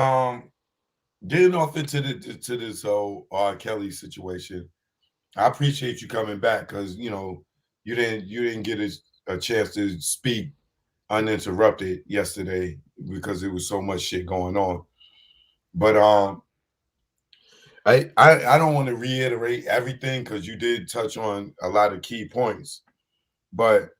Um, getting off into to this whole R. Kelly situation, I appreciate you coming back because you didn't get a chance to speak uninterrupted yesterday because there was so much shit going on. But I don't want to reiterate everything because you did touch on a lot of key points. But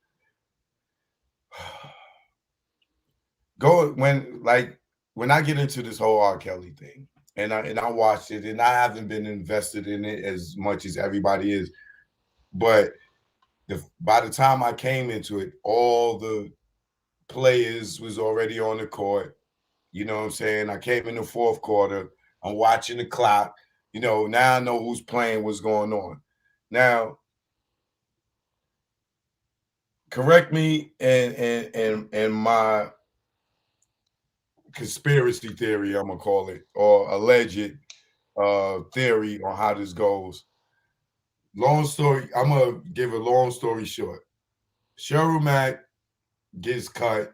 go when I get into this whole R. Kelly thing, and I watched it, and I haven't been invested in it as much as everybody is. But by the time I came into it, all the players was already on the court. You know what I'm saying? I came in the fourth quarter. I'm watching the clock. Now I know who's playing, what's going on. Now, correct me and my conspiracy theory, I'm gonna call it, or alleged theory on how this goes. Long story, I'm gonna give a long story short. Cheryl Mack gets cut,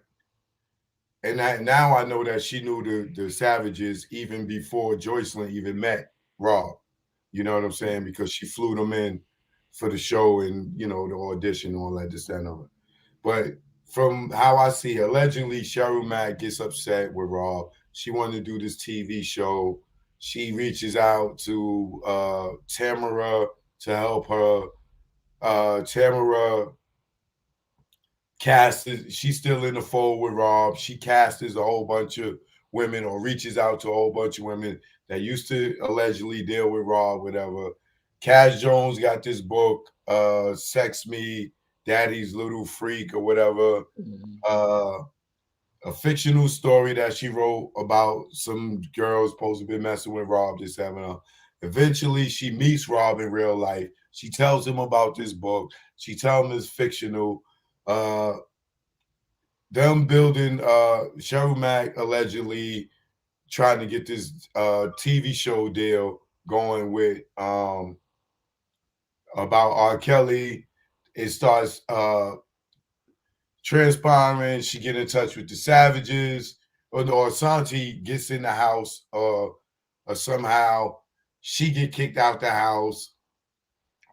and now I know that she knew the Savages even before Joycelyn even met Rob. You know what I'm saying? Because she flew them in for the show and the audition and all that, this, that, and other. But from how I see, allegedly Cheryl Mack gets upset with Rob. She wanted to do this TV show. She reaches out to Tamara to help her. Tamara casts. She's still in the fold with Rob. She casts a whole bunch of women or reaches out to a whole bunch of women that used to allegedly deal with Rob, whatever. Cash Jones got this book, Sex Me, Daddy's Little Freak or whatever. Mhm. Uh, a fictional story that she wrote about some girls supposed to be messing with Rob, just having a. Eventually, she meets Rob in real life. She tells him about this book. She tells him it's fictional. Uh, them building Cheryl Mack allegedly trying to get this TV show deal going with about R. Kelly. It starts transpiring. She get in touch with the Savages, or Santi gets in the house, or somehow she get kicked out the house.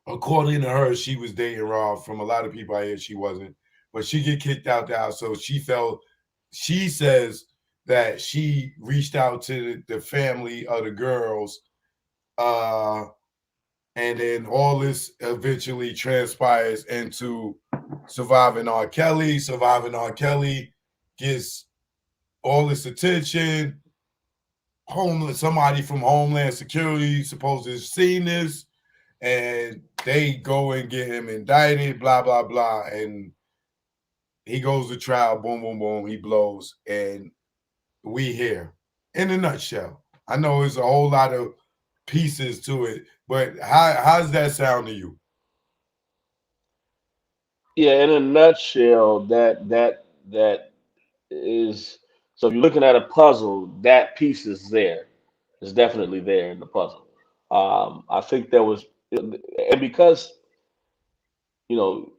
According to her, she was dating Rob. From a lot of people I hear, she wasn't, but she get kicked out the house. So she felt. She says that she reached out to the family of the girls, uh, and then all this eventually transpires into surviving R. Kelly. Surviving R. Kelly gets all this attention. Homeland, somebody from Homeland Security supposed to have seen this, and they go and get him indicted. Blah blah blah, and he goes to trial. Boom boom boom. He blows, and we here in a nutshell. I know there's a whole lot of pieces to it, but how's that sound to you? Yeah, in a nutshell, that is. So if you're looking at a puzzle, that piece is there. It's definitely there in the puzzle. I think there was, and you know,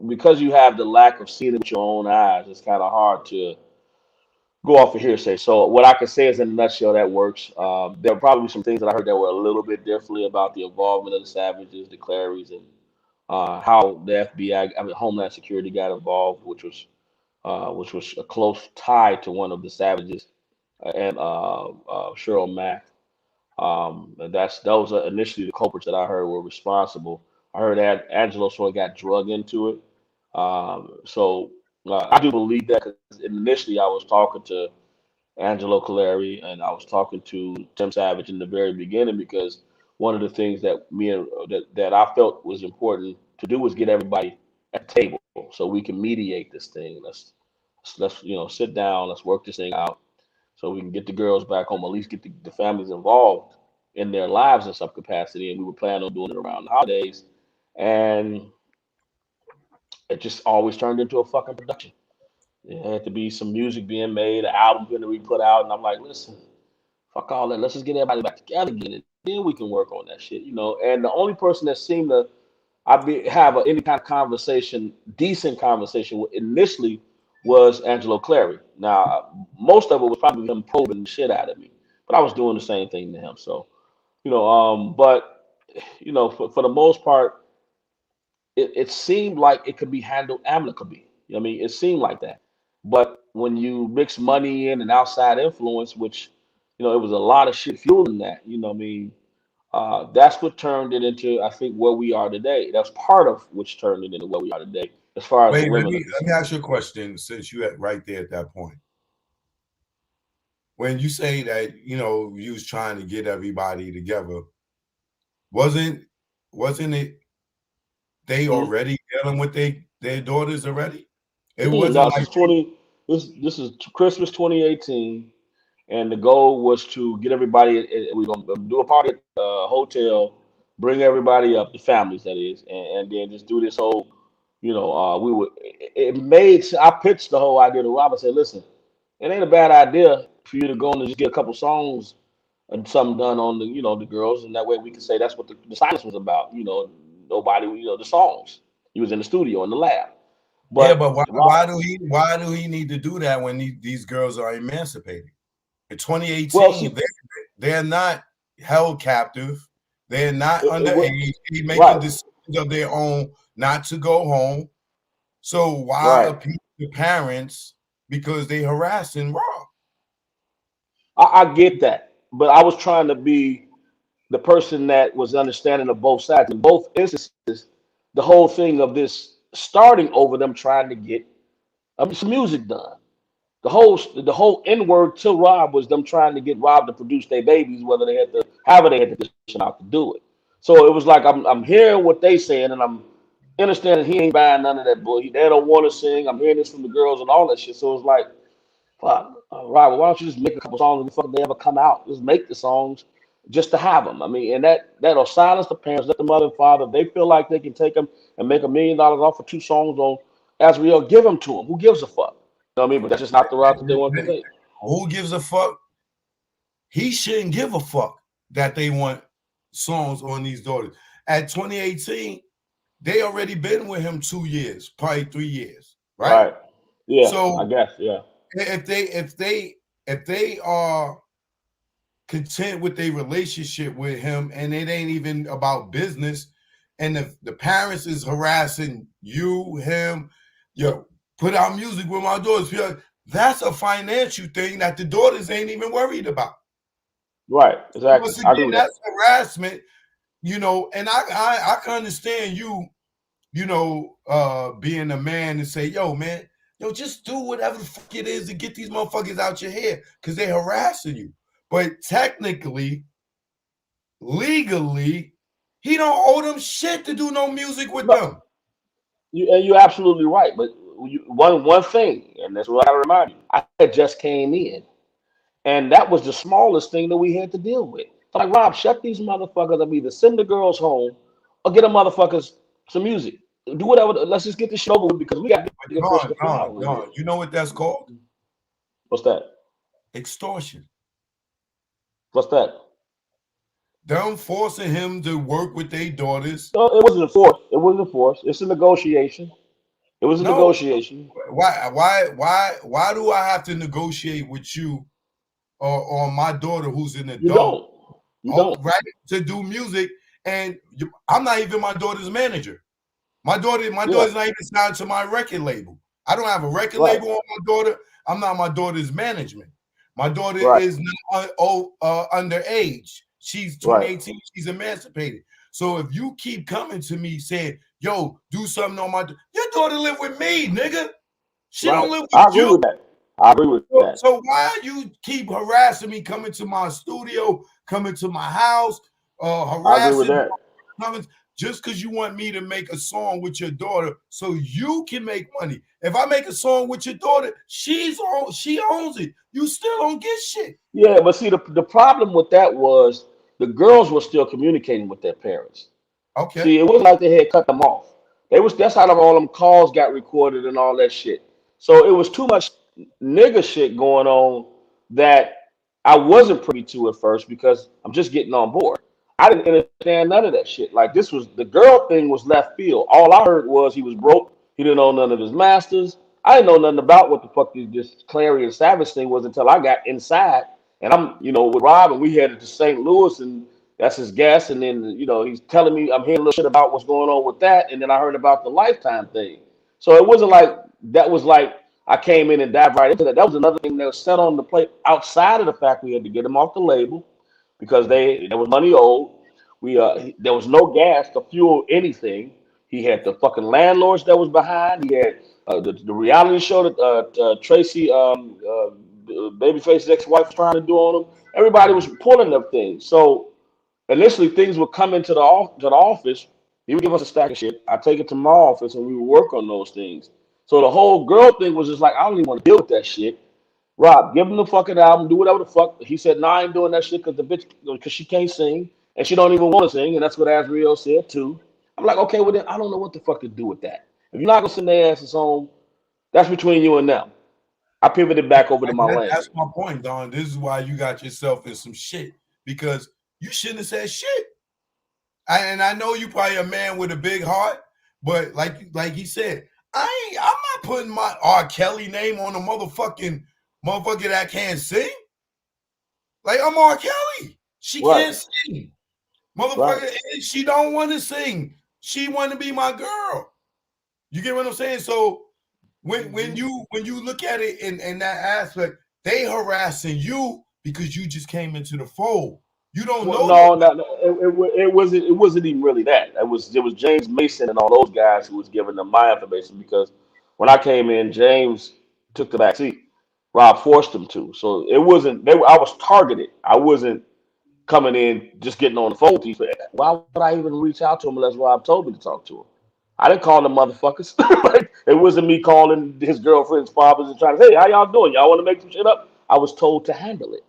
because you have the lack of seeing it with your own eyes, it's kind of hard to go off of hearsay. So what I can say is, in a nutshell, that works. There were probably some things that I heard that were a little bit differently about the involvement of the Savages, the Clarys, and how the FBI, I mean Homeland Security, got involved, which was a close tie to one of the Savages and Cheryl Mack. And those are initially the culprits that I heard were responsible. I heard that Angelo sort of got drug into it. So I do believe that because initially I was talking to Angelo Caleri and I was talking to Tim Savage in the very beginning because one of the things that that I felt was important to do was get everybody at the table so we can mediate this thing. Let's sit down, let's work this thing out so we can get the girls back home, at least get the families involved in their lives in some capacity. And we were planning on doing it around the holidays, and it just always turned into a fucking production. It had to be some music being made, an album going to be put out, and I'm like, listen, fuck all that. Let's just get everybody back together again, and then we can work on that shit. And the only person that seemed to have any kind of conversation, decent conversation, initially was Angelo Clary. Now, most of it was probably him probing the shit out of me, but I was doing the same thing to him. So, but for the most part, it seemed like it could be handled amicably. You know what I mean? It seemed like that. But when you mix money in and outside influence, which, it was a lot of shit fueling that, what I mean? That's what turned it into, I think, where we are today. That's part of which turned it into where we are today, as far as the Wait, let women are me let me concerned. ask you a question since you at right there at that point. When you say that, you was trying to get everybody together, wasn't wasn't it they Mhm. already dealing with their daughters already? It No, wasn't this like is 20. This is Christmas 2018, and the goal was to get everybody. We're gonna do a party at the hotel, bring everybody up, the families that is, and then just do this whole. We would. It made. I pitched the whole idea to Rob. I said, "Listen, it ain't a bad idea for you to go and just get a couple songs and something done on the girls, and that way we can say that's what the silence was about. Nobody, the songs. He was in the studio in the lab, yeah, but but why Rob. why do he need to do that when these girls are emancipated? In Well, 2018, see, they're not held captive. They're not it underage. They're making right, decisions of their own not to go home. So why right. appeal to parents because they harassing Rob? I get that, but I was trying to be the person that was understanding of both sides. In both instances, the whole thing of this starting over them trying to get some music done. The whole N word to Rob was them trying to get Rob to produce their babies, whether they had to however they had to condition out to do it. So it was like I'm hearing what they saying and I'm understanding he ain't buying none of that bull. They don't want to sing. I'm hearing this from the girls and all that shit. So it's like, fuck, Rob, why don't you just make a couple songs before they ever come out? Just make the songs just to have them. I mean, and that'll silence the parents, let the mother and father. If they feel like they can take them and make $1 million off for two songs on Azrael, give them to them. Who gives a fuck? You know what I mean? But that's just not the route that they want to take. Who gives a fuck? He shouldn't give a fuck that they want songs on these daughters. At 2018, they already been with him 2 years, probably 3 years, right? Right. Yeah, I So guess. Yeah. if they are content with their relationship with him and it ain't even about business, and the parents is harassing you, him, put out music with my daughters. That's a financial thing that the daughters ain't even worried about. Right. Exactly. Once I agree again, with that. that's harassment, and I can understand being a man and say, yo, man, just do whatever the fuck it is to get these motherfuckers out your head because they harassing you. But technically, legally, he don't owe them shit to do no music with No, them. you're absolutely right. But one thing, and that's what I remind you. I had just came in, and that was the smallest thing that we had to deal with. So like, Rob, shut these motherfuckers up. Either send the girls home or get them motherfuckers some music. Do whatever. Let's just get this shit over with because we got But bigger fish Don, to fry Don, over here. Don, you know what that's called? What's that? Extortion. What's that? Them forcing him to work with their daughters. No, it wasn't enforced. It wasn't enforced. It's a negotiation. It was a No, negotiation. why do I have to negotiate with you or my daughter who's an You adult, don't. You don't. right, to do music? And I'm not even my daughter's manager. My Yeah. daughter's not even signed to my record label. I don't have a record Right. label on my daughter. I'm not my daughter's management. My daughter Right. is not underage. She's Right. 2018. She's emancipated. So if you keep coming to me saying, "Yo, do something on your daughter live with me, nigga. She don't Right. live with I agree you." with that. I agree with So, that. so why you keep harassing me, coming to my studio, coming to my house, I agree with harassing that. comments just because you want me to make a song with your daughter so you can make money. If I make a song with your daughter, she owns it. You still don't get shit. Yeah, but see, the problem with that was the girls were still communicating with their parents. Okay. See, it wasn't like they had cut them off. That's how all them calls got recorded and all that shit. So it was too much nigga shit going on that I wasn't privy to at first because I'm just getting on board. I didn't understand none of that shit. Like the girl thing was left field. All I heard was he was broke. He didn't own none of his masters. I didn't know nothing about what the fuck this Clary and Savage thing was until I got inside. And I'm, with Rob, and we headed to St. Louis, and that's his guest. And then, he's telling me, I'm hearing a little shit about what's going on with that. And then I heard about the Lifetime thing. So it wasn't like that was like I came in and dived right into that. That was another thing that was set on the plate outside of the fact we had to get him off the label because there was money owed. There was no gas to fuel anything. He had the fucking landlords that was behind. He had the reality show that Tracy, Babyface's ex-wife, was trying to do on him. Everybody was pulling them things. So initially, things would come into the office. He would give us a stack of shit. I take it to my office, and we would work on those things. So the whole girl thing was just like, I don't even want to deal with that shit. Rob, give him the fucking album, do whatever the fuck. He said, "Nah, I ain't doing that shit because the bitch, because she can't sing and she don't even want to sing," and that's what Azriel said too. I'm like, okay, well then I don't know what the fuck to do with that. If you're not gonna send their asses home, that's between you and them. I pivoted back over to my lane. That's my point, Don. This is why you got yourself in some shit because you shouldn't have said shit. And I know you probably a man with a big heart, but like he said, I'm not putting my R. Kelly name on a motherfucker that can't sing. Like I'm R. Kelly. She can't sing. Motherfucker, she don't want to sing. She want to be my girl. You get what I'm saying? So when you look at it in that aspect, they harassing you because you just came into the fold. You don't know. No. It wasn't even really that. It was James Mason and all those guys who was giving them my information because when I came in, James took the back seat. Rob forced him to. So it wasn't. I was targeted. I wasn't coming in just getting on the phone. Why would I even reach out to him unless Rob told me to talk to him? I didn't call them motherfuckers. Like, it wasn't me calling his girlfriend's fathers and trying to say, "Hey, how y'all doing? Y'all want to make some shit up?" I was told to handle it.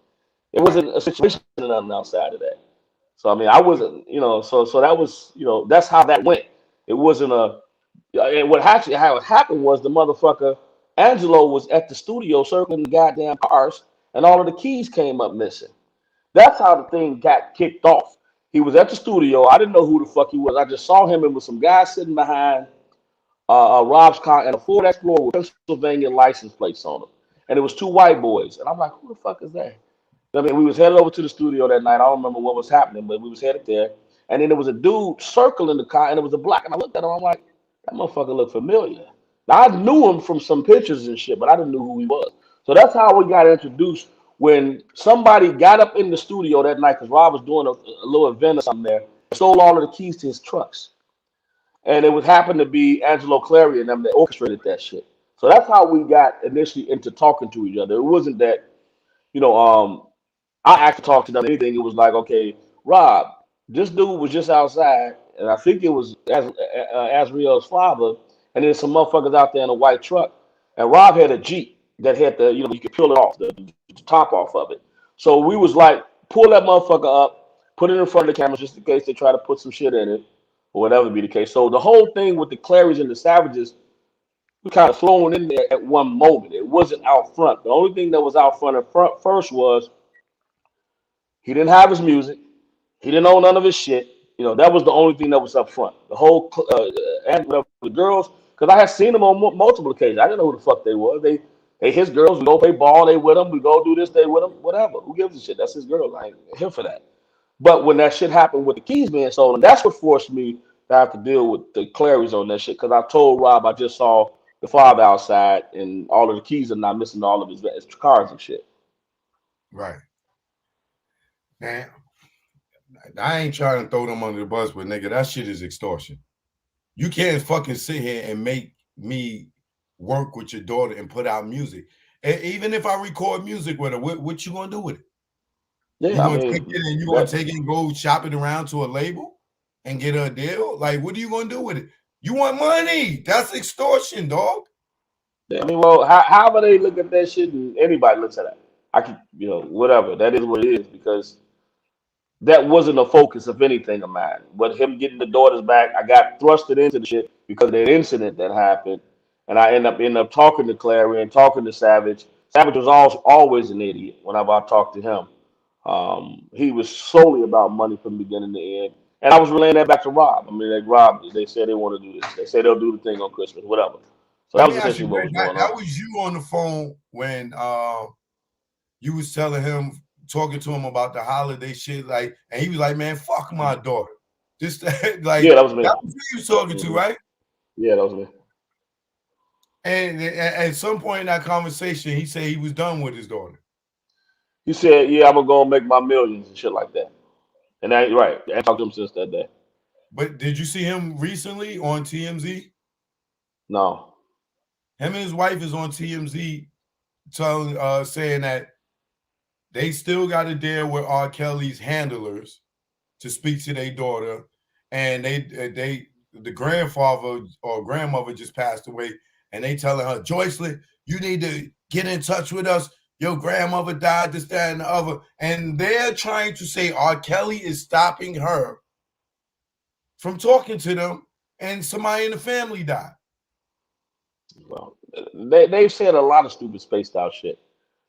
It wasn't a situation or nothing outside of that. So I mean, I wasn't, so that was, that's how that went. It wasn't a. And what actually how it happened was the motherfucker Angelo was at the studio circling the goddamn cars, and all of the keys came up missing. That's how the thing got kicked off. He was at the studio. I didn't know who the fuck he was. I just saw him and with some guys sitting behind Rob's car and a Ford Explorer with Pennsylvania license plates on it. And it was two white boys. And I'm like, who the fuck is that? I mean, we was headed over to the studio that night. I don't remember what was happening, but we was headed there. And then there was a dude circling the car, and it was a black. And I looked at him. I'm like, that motherfucker looked familiar. Now I knew him from some pictures and shit, but I didn't know who he was. So that's how we got introduced. When somebody got up in the studio that night, because Rob was doing a little event or something there, stole all of the keys to his trucks. And it would happen to be Angelo Clary and them that orchestrated that shit. So that's how we got initially into talking to each other. It wasn't that, you know, I actually talked to them anything. It was like, okay, Rob, this dude was just outside, and I think it was Azriel's father, and there's some motherfuckers out there in a white truck. And Rob had a Jeep that had you could peel it off, the top off of it. So we was like, pull that motherfucker up, put it in front of the cameras just in case they try to put some shit in it, or whatever be the case. So the whole thing with the Clarys and the Savages, we kind of thrown in there at one moment. It wasn't out front. The only thing that was out front at first was he didn't have his music. He didn't own none of his shit. That was the only thing that was up front. The whole and the girls, because I had seen them on multiple occasions. I didn't know who the fuck they were. They his girls. We go play ball. They with them. We go do this. They with them. Whatever. Who gives a shit? That's his girl. I ain't here for that. But when that shit happened with the keys being stolen, that's what forced me to have to deal with the Clarys on that shit. Because I told Rob I just saw the father outside and all of the keys are not missing all of his cars and shit. Right. Man, I ain't trying to throw them under the bus, but nigga, that shit is extortion. You can't fucking sit here and make me work with your daughter and put out music. And even if I record music with her, what you gonna do with it? Yeah, you gonna take it and you gonna take it and go shop it around to a label and get a deal? Like, what are you gonna do with it? You want money? That's extortion, dog. Yeah, I mean, well, however they look at that shit, and anybody looks at that, I could, whatever. That is what it is because that wasn't a focus of anything of mine. But him getting the daughters back, I got thrusted into the shit because of that incident that happened, and I end up talking to Clary and talking to Savage. Savage was always an idiot whenever I talked to him. He was solely about money from beginning to end. And I was relaying that back to Rob. I mean, like Rob, they said they want to do this. They say they'll do the thing on Christmas, whatever. So Let that me was ask you, essentially what Greg, was that, going that on. was you on the phone when you was telling him, talking to him about the holiday shit, like, and he was like, man, fuck my daughter. Just like Yeah, that was me. that was who you was talking to, right? Yeah, that was me. And at some point in that conversation, he said he was done with his daughter. He said, "Yeah, I'm gonna go and make my millions and shit like that." And that right. I ain't talked to him since that day. But did you see him recently on TMZ? No. Him and his wife is on TMZ saying that they still got to deal with R. Kelly's handlers to speak to their daughter, and the grandfather or grandmother just passed away, and they telling her, Joycelyn, you need to get in touch with us. Your grandmother died, this, that, and the other. And they're trying to say R. Kelly is stopping her from talking to them, and somebody in the family died. Well, they've said a lot of stupid spaced out shit.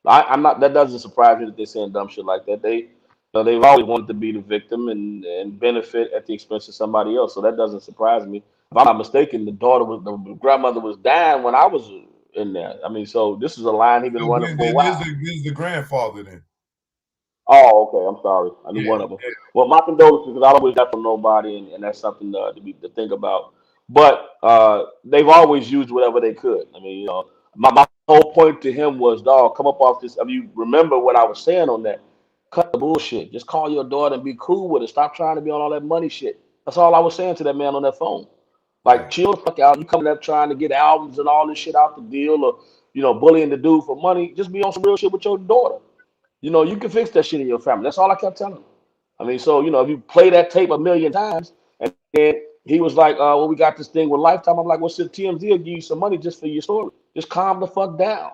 I'm not. That doesn't surprise me that they're saying dumb shit like that. They've always wanted to be the victim and benefit at the expense of somebody else. So that doesn't surprise me. If I'm not mistaken, the grandmother was dying when I was in there. I mean, so this is a line he's been So running then, for a then while. this is the grandfather then. Oh, okay. I'm sorry. I knew Yeah, one of them. yeah. Well, my condolences because I don't wish that for nobody, and that's something to think about. But they've always used whatever they could. I mean, my whole point to him was, dog, come up off this. I mean, you remember what I was saying on that? Cut the bullshit. Just call your daughter and be cool with it. Stop trying to be on all that money shit. That's all I was saying to that man on that phone. Like, Right. chill the fuck out. You coming up trying to get albums and all this shit out the deal, or bullying the dude for money. Just be on some real shit with your daughter. You can fix that shit in your family. That's all I kept telling him. I mean, so if you play that tape a million times, and then he was like, "Well, we got this thing with Lifetime." I'm like, "Well, shit, TMZ will give you some money just for your story. Just calm the fuck down."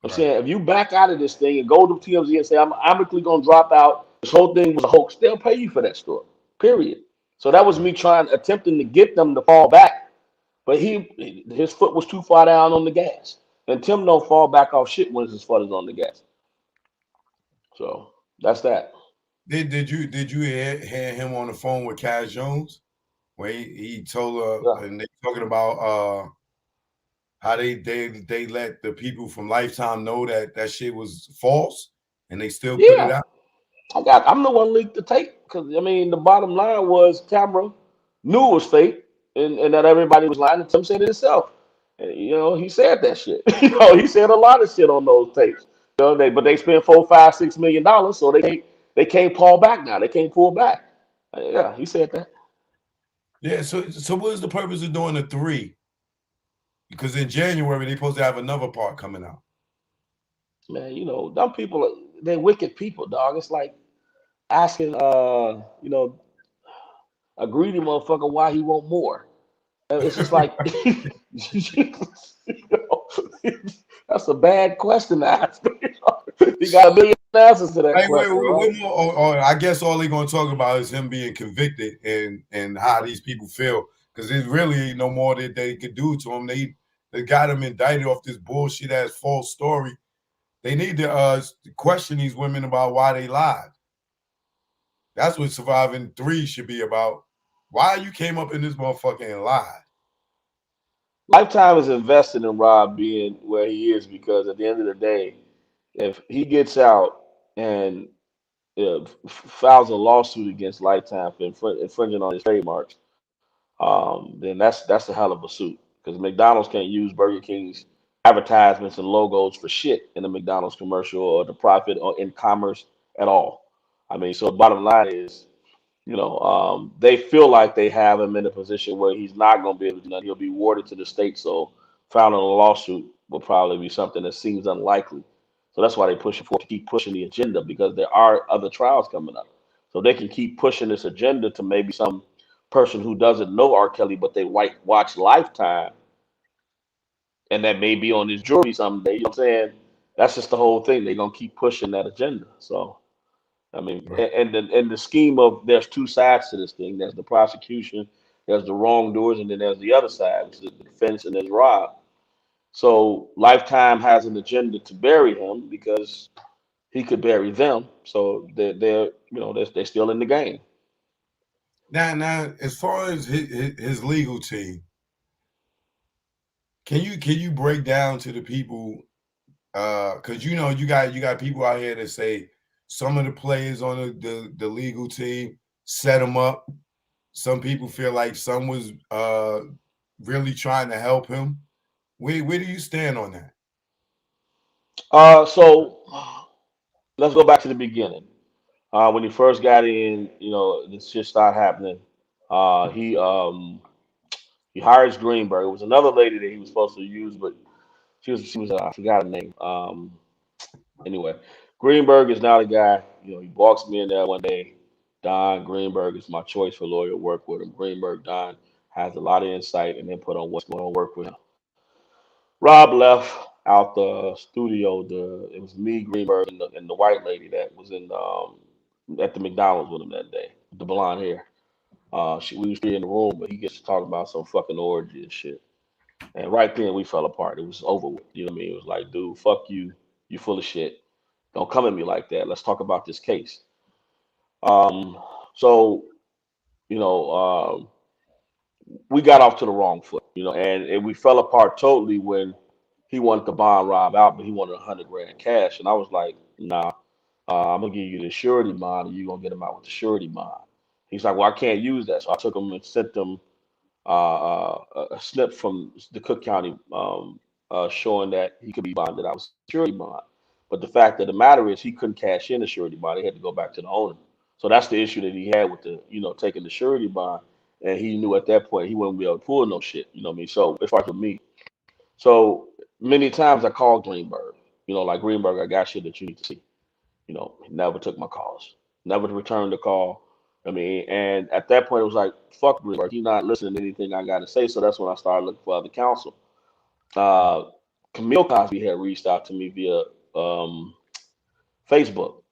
I'm Right. saying if you back out of this thing and go to TMZ and say, "I'm amicably gonna drop out. This whole thing was a hoax," they'll pay you for that story. Period. So that was Right. me attempting to get them to fall back, but his foot was too far down on the gas, and Tim don't fall back off shit when his foot is on the gas. So that's that. Did you hear him on the phone with Cash Jones where he told Yeah. her, and they talking about how they let the people from Lifetime know that shit was false, and they still put it Yeah, out. I'm the one leaked the tape because I mean the bottom line was Cameron knew it was fake and that everybody was lying. And Tim said it himself. And, he said that shit. He said a lot of shit on those tapes. But they spent $4, $5, $6 million, so they can't pull back now. They can't pull back. Yeah, he said that. Yeah. So what is the purpose of doing the 3? Because in January they're supposed to have another part coming out. Man, dumb people, they're wicked people, dog. It's like asking a greedy motherfucker why he want more. It's just like know, that's a bad question to ask. You got a million answers to that Like, question, right? what more? Or I guess all they're gonna talk about is him being convicted and how these people feel. Because there's really no more that they could do to him. They got him indicted off this bullshit ass false story. They need to question these women about why they lied. That's what Surviving 3 should be about. Why you came up in this motherfucker and lied. Lifetime is invested in Rob being where he is because at the end of the day, if he gets out and files a lawsuit against Lifetime for infringing on his trademarks, then that's a hell of a suit because McDonald's can't use Burger King's advertisements and logos for shit in the McDonald's commercial or the profit or in commerce at all. I mean, so bottom line is, they feel like they have him in a position where he's not going to be able to do nothing. He'll be warded to the state. So filing a lawsuit will probably be something that seems unlikely. So that's why they push for to keep pushing the agenda because there are other trials coming up. So they can keep pushing this agenda to maybe some person who doesn't know R. Kelly, but they watch Lifetime, and that may be on his jury someday. You know what I'm saying? That's just the whole thing. They're gonna keep pushing that agenda. So I mean, Right. and the scheme of there's two sides to this thing. There's the prosecution, there's the wrongdoers, and then there's the other side, which is the defense, and there's Rob. So Lifetime has an agenda to bury him because he could bury them. So they're still in the game. Now, as far as his legal team, Can you break down to the people, because you got people out here that say some of the players on the legal team set them up. Some people feel like some was really trying to help him. Where do you stand on that? So let's go back to the beginning. When he first got in, this shit started happening. Uh, he um, he hires Greenberg. It was another lady that he was supposed to use, but she was I forgot her name. Anyway, Greenberg is now the guy. He walks me in there one day. Don Greenberg is my choice for lawyer to work with him. Greenberg Don has a lot of insight and input on what's going to work with him. Rob left out the studio. It was me, Greenberg, and the white lady that was in at the McDonald's with him that day, the blonde hair. We was three in the room, but he gets to talk about some fucking orgy and shit. And right then we fell apart. It was over with. You know what I mean? It was like, dude, fuck you. You full of shit. Don't come at me like that. Let's talk about this case. Um, so you know, we got off to the wrong foot. And we fell apart totally when he wanted to bond Rob out, but he wanted 100 grand cash, and I was like, nah, I'm gonna give you the surety bond, and you're gonna get him out with the surety bond. He's like, well, I can't use that, so I took him and sent him a snip from the Cook County showing that he could be bonded out with surety bond. But the fact of the matter is, he couldn't cash in the surety bond; he had to go back to the owner. So that's the issue that he had with taking the surety bond, and he knew at that point he wouldn't be able to pull no shit. You know what I mean? So as far as with me, so many times I called Greenberg. Like Greenberg, I got shit that you need to see. He never took my calls, never returned the call. I mean, and at that point, it was like, fuck Greenberg. He's not listening to anything I got to say. So that's when I started looking for other counsel. Uh, Camille Cosby had reached out to me via Facebook.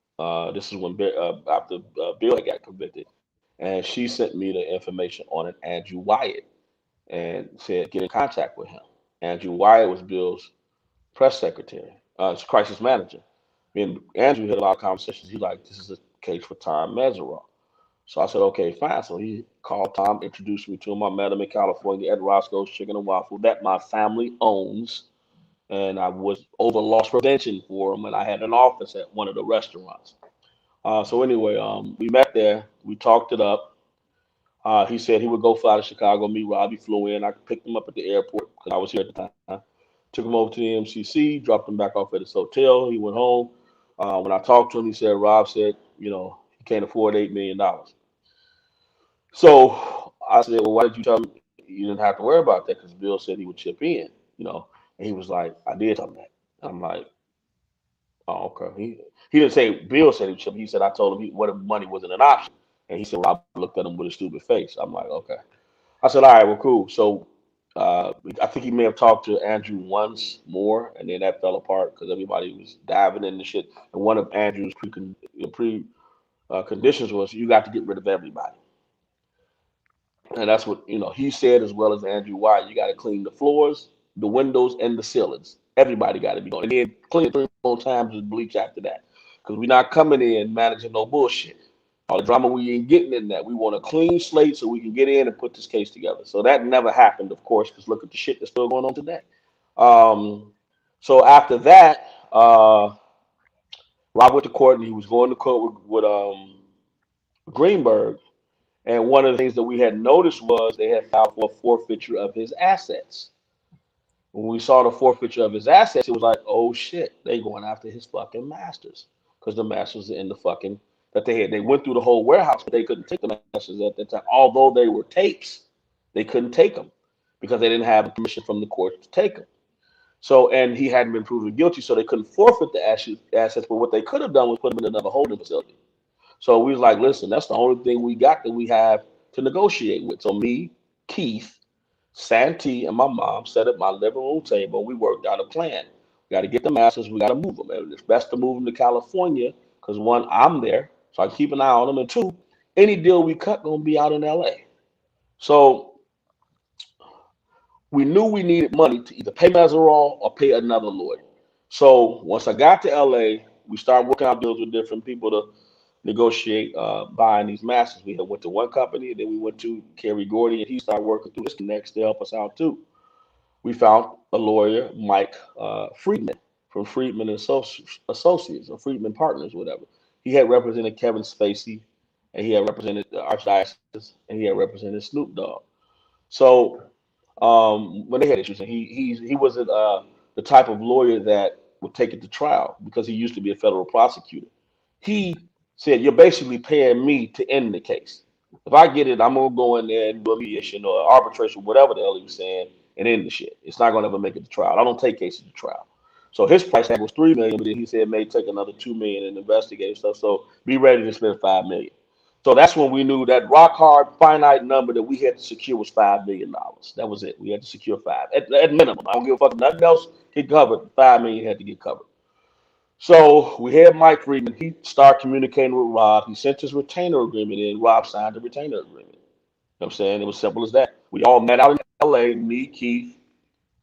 This is when after Bill had got convicted. And she sent me the information on an Andrew Wyatt and said, get in contact with him. Andrew Wyatt was Bill's press secretary, crisis manager. Me and Andrew had a lot of conversations. He's like, this is a case for Tom Mesereau. So I said, okay, fine. So he called Tom, introduced me to him. I met him in California at Roscoe's Chicken and Waffle that my family owns. And I was over loss prevention for him, and I had an office at one of the restaurants. So anyway, we met there. We talked it up. He said he would go fly to Chicago, meet Robbie, flew in. I picked him up at the airport because I was here at the time. Took him over to the MCC, dropped him back off at his hotel. He went home. When I talked to him, he said, Rob said, he can't afford $8 million. So I said, well, why did you tell him you didn't have to worry about that? Because Bill said he would chip in, you know. And he was like, I did tell him that. I'm like, oh, okay. He didn't say Bill said he would chip. He said I told him what if money wasn't an option. And he said, Rob looked at him with a stupid face. I'm like, okay. I said, all right, well, cool. So I think he may have talked to Andrew once more, and then that fell apart because everybody was diving in the shit. And one of Andrew's pre conditions was you got to get rid of everybody. And that's what he said, as well as Andrew White. You got to clean the floors, the windows, and the ceilings. Everybody got to be going, and then clean it 3 more times with bleach after that, because we're not coming in managing no bullshit. All the drama we ain't getting in that. We want a clean slate so we can get in and put this case together. So that never happened, of course, because look at the shit that's still going on today. Um, so after that, Rob went to court, and he was going to court with Greenberg. And one of the things that we had noticed was they had filed for a forfeiture of his assets. When we saw the forfeiture of his assets, it was like, oh shit, they going after his fucking masters, because the masters are in the fucking that they had. They went through the whole warehouse, but they couldn't take the masters at that time. Although they were tapes, they couldn't take them because they didn't have permission from the court to take them. So, and he hadn't been proven guilty, so they couldn't forfeit the assets. But what they could have done was put him in another holding facility. So we was like, listen, that's the only thing we got that we have to negotiate with. So me, Keith, Santee, and my mom sat at my living room table. We worked out a plan. We got to get the masters. We got to move them. And it's best to move them to California because one, I'm there, so I keep an eye on them. And two, any deal we cut gonna be out in LA. So we knew we needed money to either pay Mazaron or pay another lawyer. So once I got to LA, we started working out deals with different people to negotiate buying these masters. We had went to one company, and then we went to Kerry Gordy, and he started working through his connects to help us out too. we found a lawyer, Mike Friedman, from Friedman and Associates, or Friedman Partners, whatever. He had represented Kevin Spacey, and he had represented the Archdiocese, and he had represented Snoop Dogg. So when they had issues, and he wasn't the type of lawyer that would take it to trial because he used to be a federal prosecutor. He said, "You're basically paying me to end the case. If I get it, I'm gonna go in there and do a mediation or arbitration, whatever the hell he was saying, and end the shit. It's not gonna ever make it to trial. I don't take cases to trial." So his price tag was 3 million, but then he said it may take another 2 million and investigate stuff. So be ready to spend 5 million. So that's when we knew that rock hard finite number that we had to secure was $5 million. That was it. We had to secure five at minimum. I don't give a fuck. Nothing else get covered. 5 million had to get covered. So we had Mike Friedman. He started communicating with Rob. He sent his retainer agreement in. Rob signed the retainer agreement. You know what I'm saying? It was simple as that. We all met out in LA, me, Keith,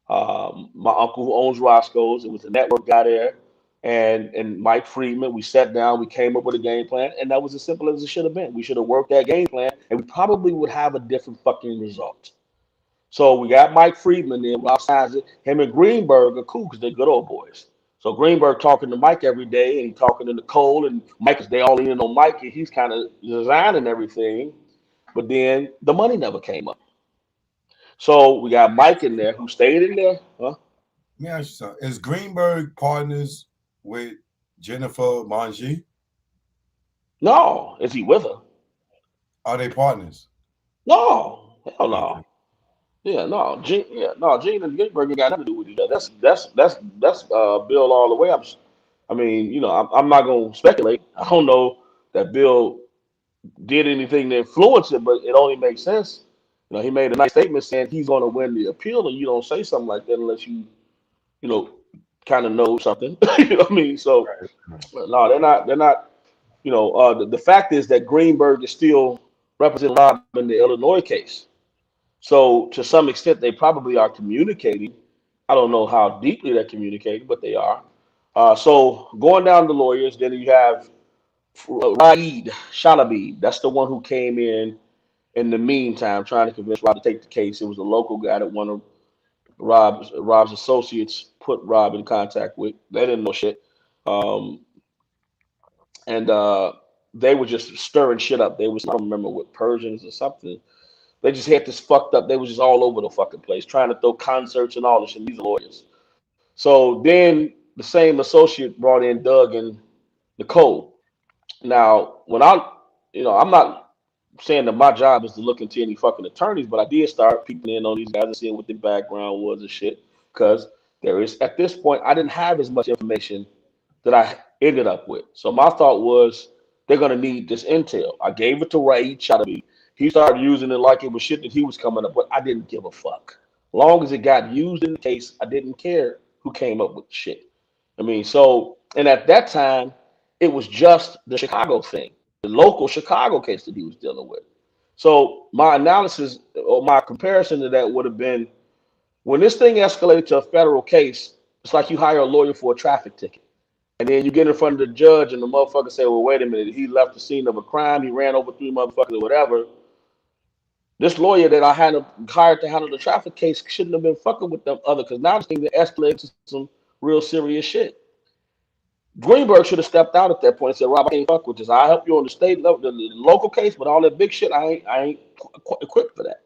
my uncle who owns Roscoe's. It was the network guy there. And Mike Friedman. We sat down, we came up with a game plan, and that was as simple as it should have been. We should have worked that game plan, and we probably would have a different fucking result. So we got Mike Friedman there, Rob signs it. Him and Greenberg are cool because they're good old boys. So Greenberg talking to Mike every day, and he talking to Nicole, and Mike is they all leaning on Mike, and he's kind of designing everything. But then the money never came up. So we got Mike in there who stayed in there. Huh? Let me ask you something. Is Greenberg partners with Jennifer Monge? No. Is he with her? Are they partners? No. Hell Okay. no. Yeah, no, Gene and Greenberg ain't got nothing to do with each other. That's Bill all the way. I mean, I'm not gonna speculate. I don't know that Bill did anything to influence it, but it only makes sense. He made a nice statement saying he's gonna win the appeal, and you don't say something like that unless you know, kind of know something. You know what I mean? So Right. no, they're not. They're not. The fact is that Greenberg is still representing Rob in the Illinois case. So to some extent, they probably are communicating. I don't know how deeply they're communicating, but they are. So going down the lawyers, then you have Raed Shalabi. That's the one who came in the meantime, trying to convince Rob to take the case. It was a local guy that one of Rob's associates put Rob in contact with. They didn't know shit, um, and they were just stirring shit up. They was I don't remember what Persians or something. They just had this fucked up. They was just all over the fucking place, trying to throw concerts and all this shit. These are lawyers. So then the same associate brought in Doug and Nicole. Now, I'm not saying that my job is to look into any fucking attorneys, but I did start peeking in on these guys and seeing what their background was and shit. Because there is, at this point, I didn't have as much information that I ended up with. So my thought was they're gonna need this intel. I gave it to Ray Chalabi. He started using it like it was shit that he was coming up with. I didn't give a fuck. Long as it got used in the case, I didn't care who came up with the shit. I mean, so and at that time, it was just the Chicago thing, the local Chicago case that he was dealing with. So my analysis or my comparison to that would have been when this thing escalated to a federal case, it's like you hire a lawyer for a traffic ticket. And then you get in front of the judge, and the motherfucker say, "Well, wait a minute. He left the scene of a crime. He ran over three motherfuckers or whatever." This lawyer that I had hired to handle the traffic case shouldn't have been fucking with them other, because now this thing escalated to some real serious shit. Greenberg should have stepped out at that point and said, "Rob, I can't fuck with this. I help you on the state level, the local case, but all that big shit, I ain't equipped for that."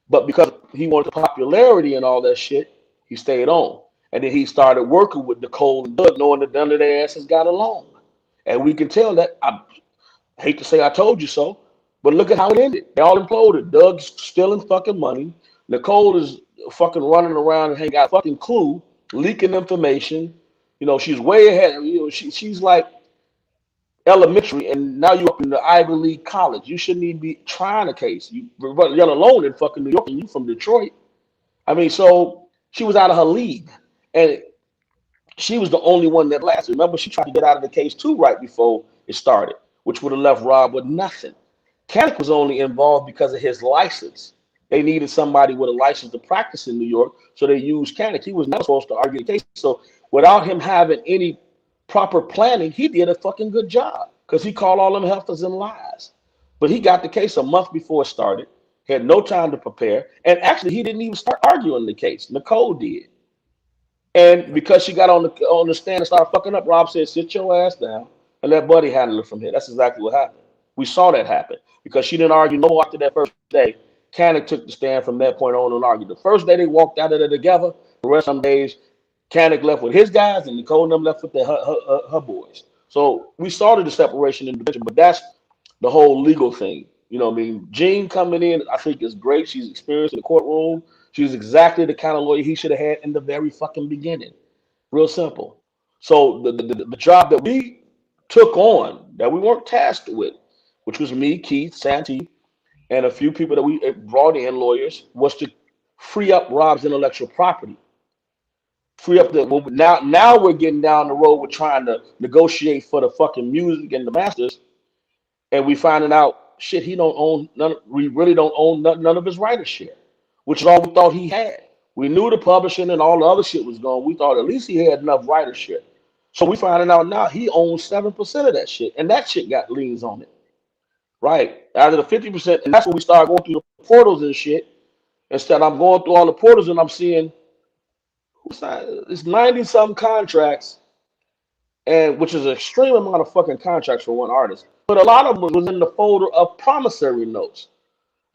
But because he wanted the popularity and all that shit, he stayed on. And then he started working with Nicole and Doug, knowing that none of their asses got along. And we can tell that. I hate to say I told you so, but look at how it ended. They all imploded. Doug's stealing fucking money. Nicole is fucking running around and ain't got a fucking clue, leaking information. She's way ahead. She's like elementary, and now you're up in the Ivy League college. You shouldn't even be trying a case. Let alone in fucking New York, and you from Detroit. I mean, so she was out of her league, and she was the only one that lasted. Remember, she tried to get out of the case too right before it started, which would have left Rob with nothing. Kanik was only involved because of his license. They needed somebody with a license to practice in New York, so they used Kanik. He was not supposed to argue the case. So without him having any proper planning, he did a fucking good job because he called all them heifers and lies. But he got the case a month before it started. He had no time to prepare. And actually, he didn't even start arguing the case. Nicole did. And because she got on the stand and started fucking up, Rob said, sit your ass down and let Buddy handle it from here. That's exactly what happened. We saw that happen because she didn't argue no more after that first day. Kanik took the stand from that point on and argued. The first day they walked out of there together, the rest of them days, Kanik left with his guys and Nicole and them left with her boys. So we started the separation in the division, but that's the whole legal thing. You know what I mean? Jean coming in, I think is great. She's experienced in the courtroom. She's exactly the kind of lawyer he should have had in the very fucking beginning. Real simple. So the job that we took on, that we weren't tasked with, which was me, Keith, Santee, and a few people that we brought in, lawyers, was to free up Rob's intellectual property. Free up now we're getting down the road with trying to negotiate for the fucking music and the masters, and we finding out shit he don't own none. We really don't own none of his writer share, which is all we thought he had. We knew the publishing and all the other shit was gone. We thought at least he had enough writer share. So we finding out now he owns 7% of that shit, and that shit got liens on it. Right. Out of the 50%, and that's when we started going through the portals and shit. Instead, I'm going through all the portals and I'm seeing it's 90 some contracts, and which is an extreme amount of fucking contracts for one artist. But a lot of them was in the folder of promissory notes.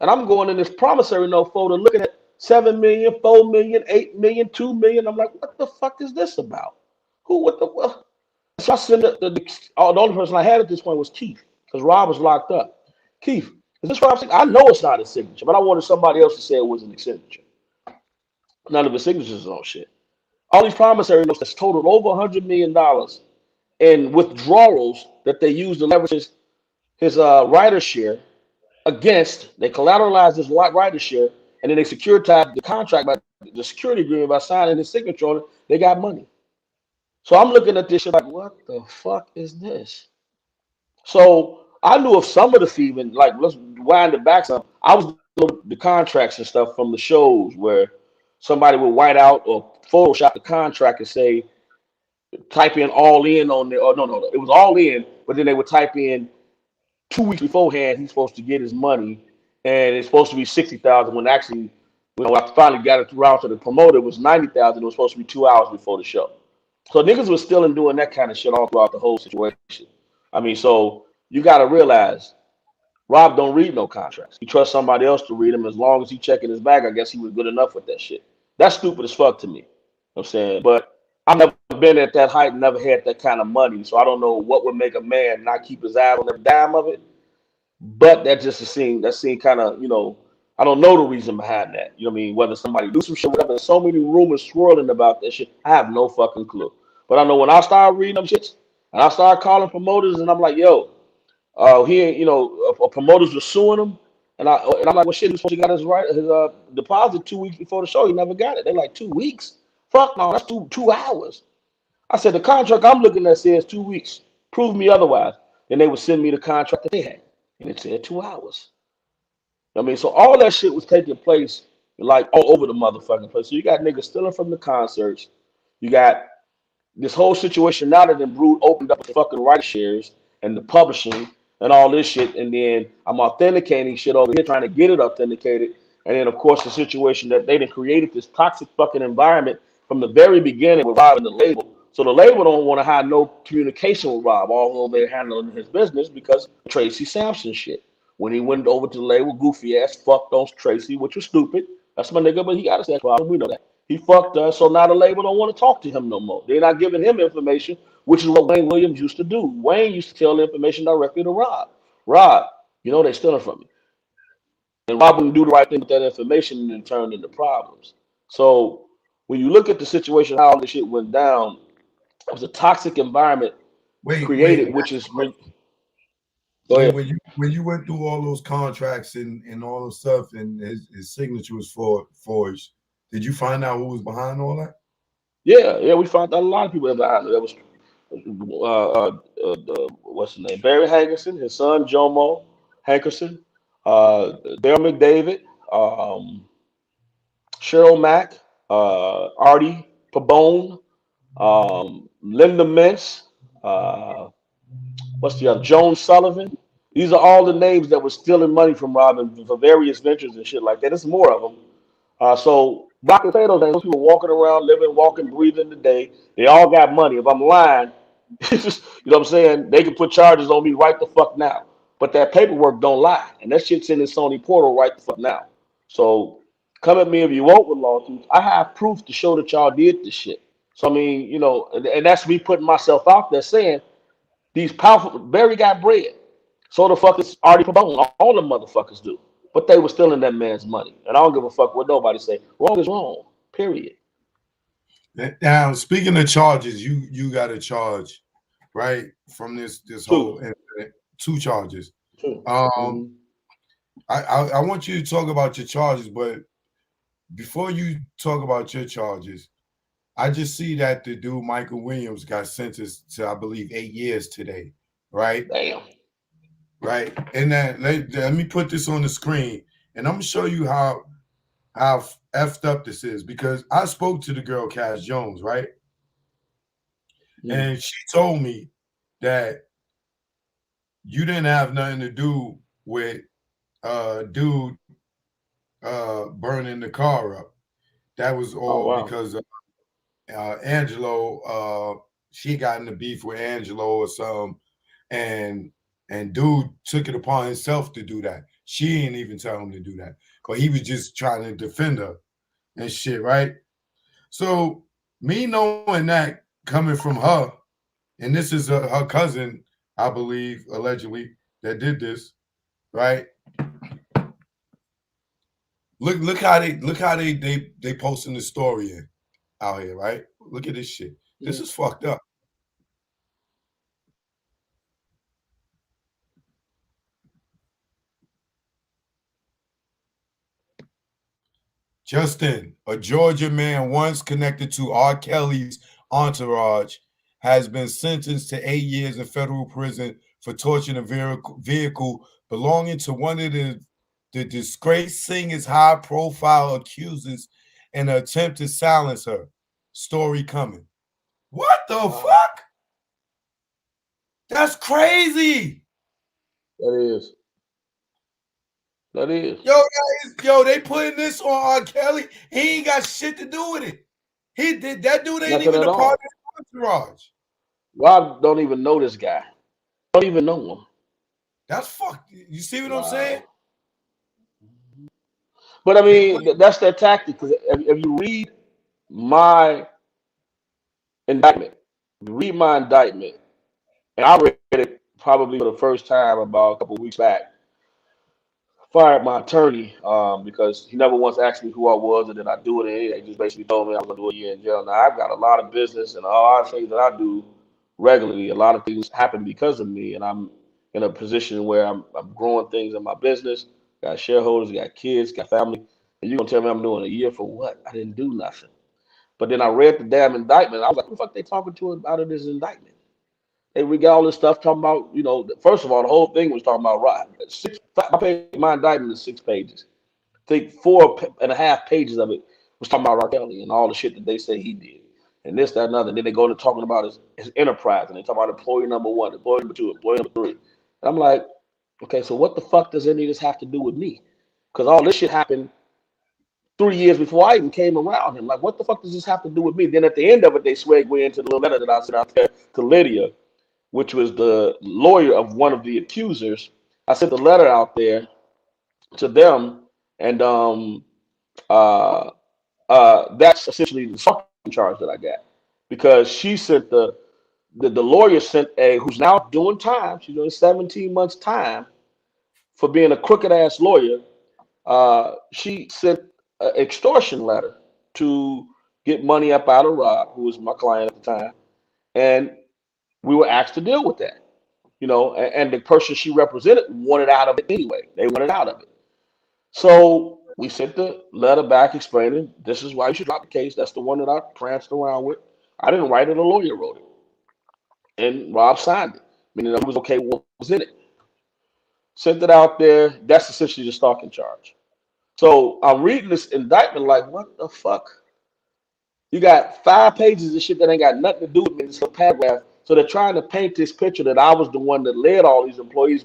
And I'm going in this promissory note folder looking at 7 million, 4 million, 8 million, 2 million. I'm like, what the fuck is this about? What the well? So I send the only person I had at this point was Keith, because Rob was locked up. Keith, is this Rob's signature? I know it's not his signature, but I wanted somebody else to say it wasn't his signature. None of his signatures on shit. All these promissory notes that's totaled over $100 million in withdrawals that they used to leverage his writer share against. They collateralized his writer share, and then they securitized the contract by the security agreement by signing his signature on it. They got money. So I'm looking at this shit like, what the fuck is this? So I knew of some of the thieving, like let's wind it back some. I was doing the contracts and stuff from the shows where somebody would white out or Photoshop the contract and say, type in all in on there. Or no, it was all in, but then they would type in 2 weeks beforehand he's supposed to get his money, and it's supposed to be 60,000 when actually, I finally got it around to the promoter, it was 90,000. It was supposed to be 2 hours before the show. So niggas was still doing that kind of shit all throughout the whole situation. I mean, so you got to realize Rob don't read no contracts. He trusts somebody else to read them. As long as he checking his bag, I guess he was good enough with that shit. That's stupid as fuck to me. You know what I'm saying? But I've never been at that height, never had that kind of money. So I don't know what would make a man not keep his eye on every dime of it. But that just seemed kind of, I don't know the reason behind that. You know what I mean? Whether somebody do some shit, whatever. There's so many rumors swirling about that shit. I have no fucking clue. But I know when I started reading them shits and I started calling promoters and I'm like, yo, promoters were suing him. And I'm like, well, shit, he's supposed to got his deposit 2 weeks before the show. He never got it. They're like, 2 weeks? Fuck no, that's 2 hours. I said, the contract I'm looking at says 2 weeks. Prove me otherwise. Then they would send me the contract that they had. And it said 2 hours. I mean, so all that shit was taking place like all over the motherfucking place. So you got niggas stealing from the concerts. You got this whole situation now that then Brood opened up the fucking writer shares and the publishing and all this shit. And then I'm authenticating shit over here, trying to get it authenticated. And then, of course, the situation that they done created this toxic fucking environment from the very beginning with Rob and the label. So the label don't want to have no communication with Rob, although they're handling his business because of Tracy Sampson shit. When he went over to the label, goofy ass fucked on Tracy, which was stupid. That's my nigga, but he got a sex problem. We know that. He fucked us, so now the label don't want to talk to him no more. They're not giving him information, which is what Wayne Williams used to do. Wayne used to tell the information directly to Rob. Rob, they're stealing from me. And Rob wouldn't do the right thing with that information and then turned into problems. So when you look at the situation, how all this shit went down, it was a toxic environment created, which is when you went through all those contracts and all the stuff, and his signature was forged. Did you find out who was behind all that? Yeah, we found out a lot of people behind it. That was what's his name? Barry Hankerson, his son Jomo Hankerson, Daryl McDavid, Cheryl Mack, Artie Pabone, Linda Mintz, what's the other? Joan Sullivan. These are all the names that were stealing money from Robin for various ventures and shit like that. There's more of them. So block and pay those names. Those people walking around, living, walking, breathing today. They all got money. If I'm lying, you know what I'm saying? They can put charges on me right the fuck now. But that paperwork don't lie. And that shit's in the Sony portal right the fuck now. So come at me if you want with lawsuits. I have proof to show that y'all did this shit. So I mean, and that's me putting myself out there saying these powerful Barry got bread. So the fuckers already promoting. All the motherfuckers do. But they were stealing that man's money. And I don't give a fuck what nobody say. Wrong is wrong. Period. Now, speaking of charges, you got a charge, right? From this whole Two. incident. 2 charges. Two. Um, I want you to talk about your charges, but before you talk about your charges, I just see that the dude Michael Williams got sentenced to, I believe, 8 years today, right? Damn. Right. And then let me put this on the screen, and I'm gonna show you how effed up this is, because I spoke to the girl Cash Jones, right? And she told me that you didn't have nothing to do with dude burning the car up. That was all because Angelo, she got in the beef with Angelo or something, and dude took it upon himself to do that. She didn't even tell him to do that, but he was just trying to defend her and shit, right? So me knowing that coming from her, and this is her cousin, I believe, allegedly, that did this, right? Look how they posting the story out here, right? Look at this shit. This is fucked up. Justin, a Georgia man once connected to R. Kelly's entourage, has been sentenced to 8 years in federal prison for torching a vehicle belonging to one of the disgraced singer's high-profile accusers in an attempt to silence her. Story coming. What the fuck? That's crazy. That is. That is. Yo, they putting this on R. Kelly. He ain't got shit to do with it. He did that dude ain't even a part of the entourage. Rob don't even know this guy. Don't even know him. That's fucked. You see what I'm saying? But I mean, that's their tactic. Because if you read my indictment, and I read it probably for the first time about a couple of weeks back. Fired my attorney because he never once asked me who I was or did I do it. He just basically told me I was going to do a year in jail. Now, I've got a lot of business and a lot of things that I do regularly. A lot of things happen because of me, and I'm in a position where I'm growing things in my business. Got shareholders, got kids, got family. And you're going to tell me I'm doing a year for what? I didn't do nothing. But then I read the damn indictment. I was like, what the fuck they talking to about in this indictment? We got all this stuff talking about, first of all, the whole thing was talking about my indictment is 6 pages. I think 4.5 pages of it was talking about R. Kelly and all the shit that they say he did. And this, that, and other. And then they go to talking about his enterprise, and they talk about employee number 1, employee number 2, employee number 3. And I'm like, okay, so what the fuck does any of this have to do with me? Because all this shit happened 3 years before I even came around him. Like, what the fuck does this have to do with me? Then at the end of it, they segue into the little letter that I sent out there to Lydia, which was the lawyer of one of the accusers. I sent the letter out there to them, and that's essentially the stalking charge that I got, because she sent the lawyer sent who's now doing time. She's doing 17 months time for being a crooked ass lawyer. She sent an extortion letter to get money up out of Rob, who was my client at the time, and we were asked to deal with that, and the person she represented wanted out of it anyway. They wanted out of it. So we sent the letter back explaining this is why you should drop the case. That's the one that I pranced around with. I didn't write it, a lawyer wrote it. And Rob signed it, meaning that it was okay what was in it. Sent it out there. That's essentially the stalking charge. So I'm reading this indictment like, what the fuck? You got 5 pages of shit that ain't got nothing to do with me. This little paragraph. So they're trying to paint this picture that I was the one that led all these employees,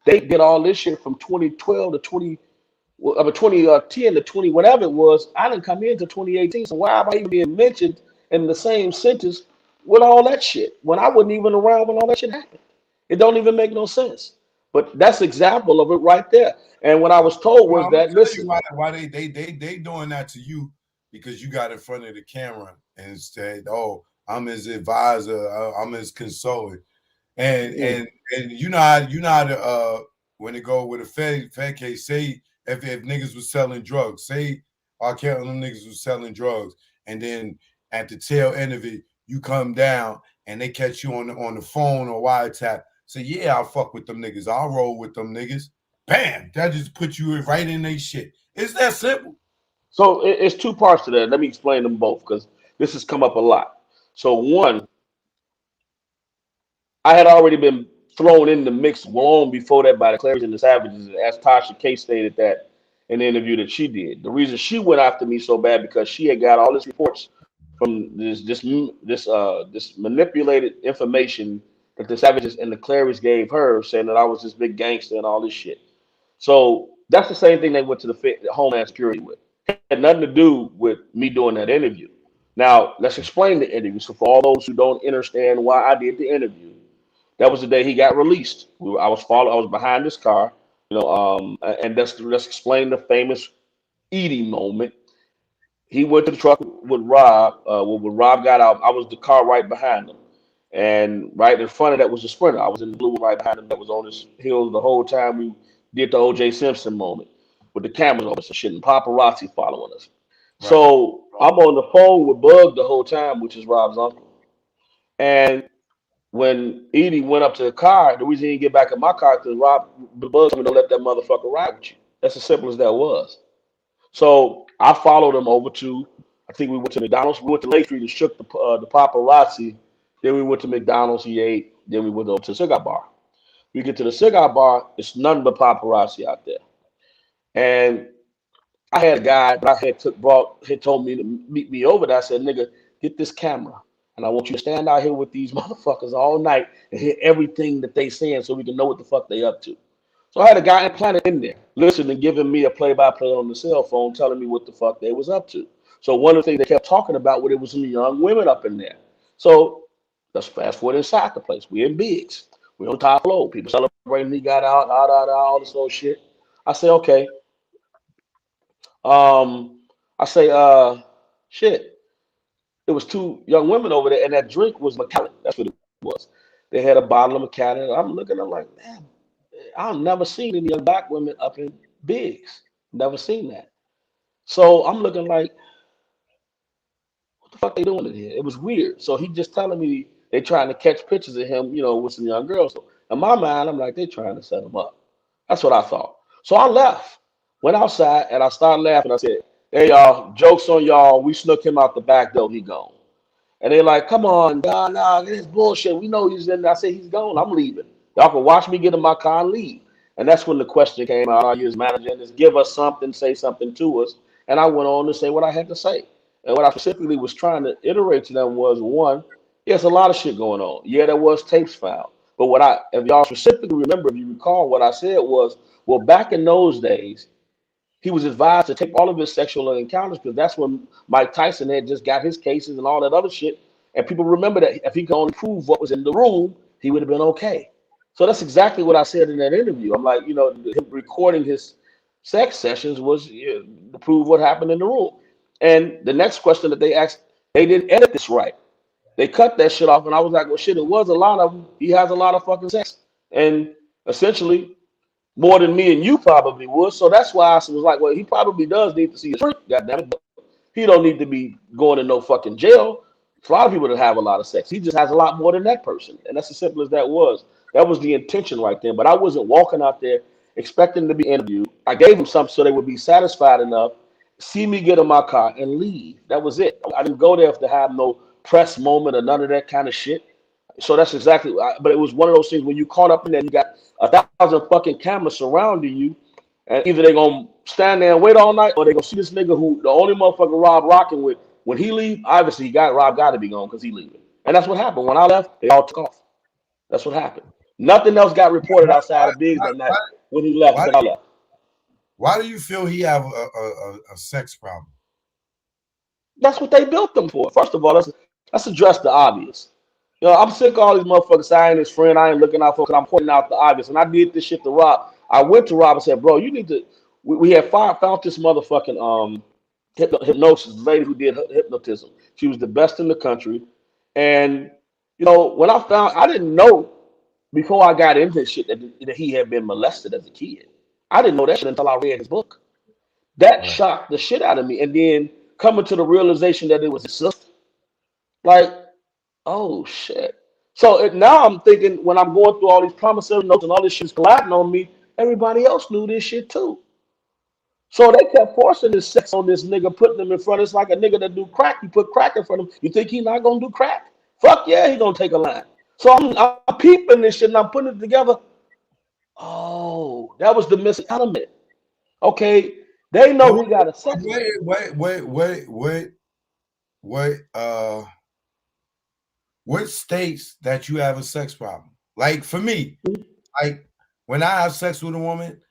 they did all this shit from 2012 to 2010 to 20, whatever it was. I didn't come into 2018. So why am I even being mentioned in the same sentence with all that shit when I wasn't even around when all that shit happened? It don't even make no sense. But that's example of it right there. And what I was told Well, was I'm that, gonna tell you listen, why they doing that to you, because you got in front of the camera and said, "Oh, I'm his advisor, I'm his consultant," and mm, you know how to when it go with a Fed case, say if niggas was selling drugs, say R. Kelly them niggas was selling drugs, and then at the tail end of it, you come down and they catch you on the phone or wiretap. Say, yeah, I'll fuck with them niggas. I'll roll with them niggas. Bam! That just put you right in their shit. It's that simple. so it's two parts to that. Let me explain them both because this has come up a lot. So one, I had already been thrown in the mix long before that by the Claridge and the Savages, as Tasha K stated that in the interview that she did. The reason she went after me so bad because she had got all these reports from this manipulated information that the Savages and the Claridge gave her, saying that I was this big gangster and all this shit. So that's the same thing they went to the Homeland Security with. It had nothing to do with me doing that interview. Now let's explain the interview. So for all those who don't understand why I did the interview, that was the day he got released. I was behind this car, and let's explain the famous Edie moment. He went to the truck with Rob. When Rob got out, I was the car right behind him, and right in front of that was the Sprinter. I was in the blue one right behind him. That was on his heels the whole time we did the O.J. Simpson moment with the cameras on us and shit, and paparazzi following us. Right. So I'm on the phone with Bug the whole time, which is Rob's uncle, and when Edie went up to the car, the reason he didn't get back in my car because Rob the Bug told me to let that motherfucker ride with you. That's as simple as that was. So I followed him over to, I think we went to McDonald's. We went to Lake Street and shook the paparazzi. Then we went to McDonald's. He ate. Then we went over to the cigar bar. We get to the cigar bar. It's nothing but paparazzi out there. And I had a guy that had told me to meet me over there. I said, nigga, get this camera. And I want you to stand out here with these motherfuckers all night and hear everything that they saying so we can know what the fuck they up to. So I had a guy implanted in there, listening, giving me a play-by-play on the cell phone, telling me what the fuck they was up to. So one of the things they kept talking about was there was some young women up in there. So let's fast forward inside the place. We in Biggs. We on top floor. People celebrating he got out, all this old shit. I say, okay. I say, shit. There was two young women over there, and that drink was Macallan. That's what it was. They had a bottle of Macallan. I'm looking, I'm like, man, I've never seen any young black women up in Biggs. Never seen that. So I'm looking like, what the fuck they doing in here? It was weird. So he just telling me they trying to catch pictures of him, with some young girls. So in my mind, I'm like, they trying to set him up. That's what I thought. So I left, went outside, and I started laughing. I said, hey, y'all, joke's on y'all. We snuck him out the back door. He gone. And they're like, come on, nah, this bullshit. We know he's in there. I said, he's gone. I'm leaving. Y'all can watch me get in my car and leave. And that's when the question came out. Are you his manager? And just give us something, say something to us. And I went on to say what I had to say. And what I specifically was trying to iterate to them was one, yes, a lot of shit going on. Yeah, there was tapes found. But if y'all specifically remember, if you recall, what I said was, well, back in those days, he was advised to take all of his sexual encounters because that's when Mike Tyson had just got his cases and all that other shit. And people remember that if he could only prove what was in the room, he would have been okay. So that's exactly what I said in that interview. I'm like, him recording his sex sessions was to prove what happened in the room. And the next question that they asked, they didn't edit this right. They cut that shit off, and I was like, well, shit, it was a lot of them. He has a lot of fucking sex. And essentially, more than me and you probably would. So that's why I was like, well, he probably does need to see a shrink, goddammit. But he don't need to be going to no fucking jail. For a lot of people that have a lot of sex, he just has a lot more than that person. And that's as simple as that was. That was the intention right there. But I wasn't walking out there expecting to be interviewed. I gave them something so they would be satisfied enough, see me get in my car and leave. That was it. I didn't go there to have no press moment or none of that kind of shit. So that's exactly, but it was one of those things when you caught up in there, you got 1,000 fucking cameras surrounding you, and either they're gonna stand there and wait all night, or they're gonna see this nigga who the only motherfucker Rob rocking with. When he leave, obviously Rob got to be gone because he leaving. And that's what happened. When I left, they all took off. That's what happened. Nothing else got reported Why, outside of Biggs that night when he left. why, Because I left. why do you feel he have a sex problem? That's what they built them for. First of all, let's address the obvious. You know, I'm sick of all these motherfuckers saying I ain't his friend, I ain't looking out for, because I'm pointing out the obvious. And I did this shit to Rob. I went to Rob and said, bro, you need to. We had found this motherfucking hypnosis lady who did hypnotism. She was the best in the country. And you know, when I didn't know before I got into this shit that he had been molested as a kid. I didn't know that shit until I read his book. That Right. shocked the shit out of me. And then coming to the realization that it was his sister, like, oh shit. So now I'm thinking when I'm going through all these promissory notes and all this shit's colliding on me, everybody else knew this shit too. So they kept forcing this sex on this nigga, putting him in front. It's like a nigga that do crack. You put crack in front of him. You think he not gonna do crack? Fuck yeah, he gonna take a line. So I'm peeping this shit and I'm putting it together. Oh, that was the missing element. Okay, they know But he got a sex wait, tape. what states that you have a sex problem? Like for me, like when I have sex with a woman,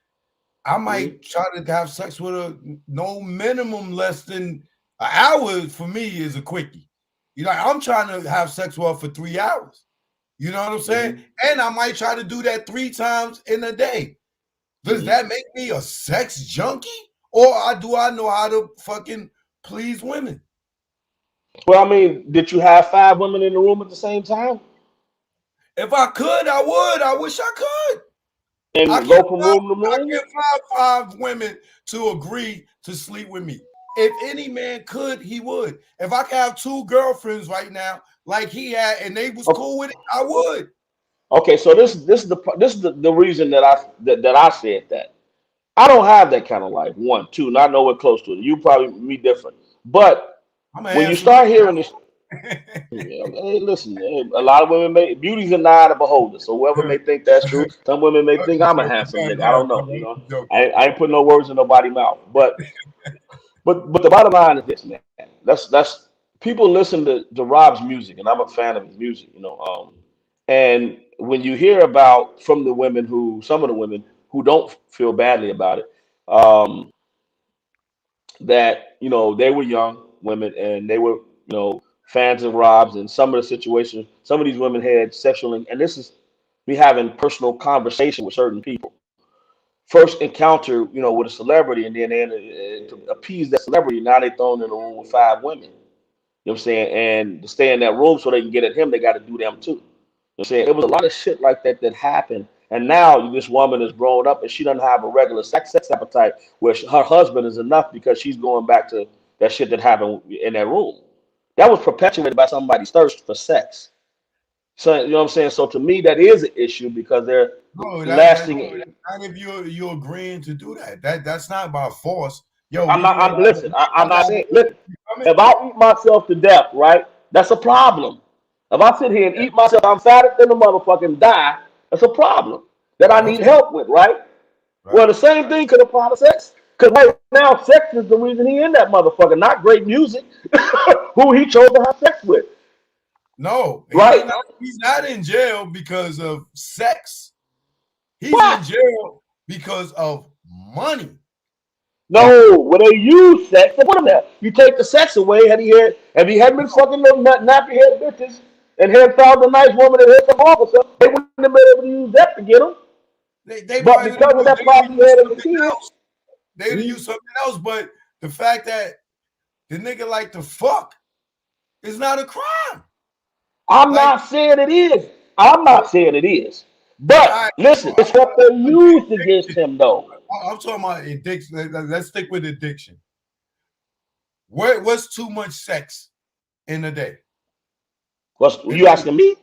I Mhm. might try to have sex with her no minimum less than an hour. For me is a quickie. You know, I'm trying to have sex with her for 3 hours. You know what I'm saying? Mhm. And I might try to do that 3 times in a day. Does Mhm. that make me a sex junkie? Or do I know how to fucking please women? Well, I mean, did you have 5 women in the room at the same time If I could, I would. I wish I could. I and can't go from find, room to I room? can't find 5 women to agree to sleep with me. If any man could, he would. If I could have 2 girlfriends right now, like he had, and they was Okay, cool with it, I would. okay, so this is the reason that I said that. I don't have that kind of life. One, two, not nowhere close to it. You probably me different. But I'm a when you handsome start hearing nigga. this, yeah, hey, listen, a lot of women may beauty's in the eye of the beholder. So whoever may think that's true, some women may I'm think I'm a joking, handsome man. nigga. I don't know. I'm joking. I ain't putting no words in nobody's mouth. But the bottom line is this, man. That's people listen to Rob's music, and I'm a fan of his music. And when you hear about from the women some of the women who don't feel badly about it, um, that they were young women and they were fans of Rob's, and some of the situations, some of these women had sexual, and this is me having personal conversation with certain people. First encounter, with a celebrity, and then to appease that celebrity, now they thrown in a room with 5 women. You know what I'm saying? And to stay in that room so they can get at him, they got to do them too. You know what I'm saying? It was a lot of shit like that happened. And now this woman is grown up and she doesn't have a regular sex appetite where her husband is enough because she's going back to that shit that happened in that room. That was perpetuated by somebody's thirst for sex. So, you know what I'm saying? So to me, that is an issue because they're No, that lasting. not if you agreeing to do that. That's not by force. Yo, I'm we not. getting ready I'm listen. I I'm not got saying. Listen, you coming? if I eat myself to death, right, that's a problem. If I sit here and eat myself, I'm fatter than a motherfucking die. That's a problem that I need Okay, help with, right? Well, right. the same thing could apply to sex. Because right now, sex is the reason he in that motherfucker, not great music. Who he chose to have sex with, No, right? he's not in jail because of sex. He's in What? jail because of money. No, when they use sex, they put him there. You take the sex away, had he hadn't been fucking them nappy head bitches and had found a nice woman that had some officer, they wouldn't have been able to use that to get him. They But probably would because have of that they would have problem he used had as a something kid, else. They would have mhm, used something else. But the fact that the nigga like to fuck is not a crime. I'm Like, not saying it is. I'm not saying it is. but But listen, it's what they used against him, though. I'm talking about addiction. Let's stick with addiction. What's too much sex in a day? What's In you a week? asking me?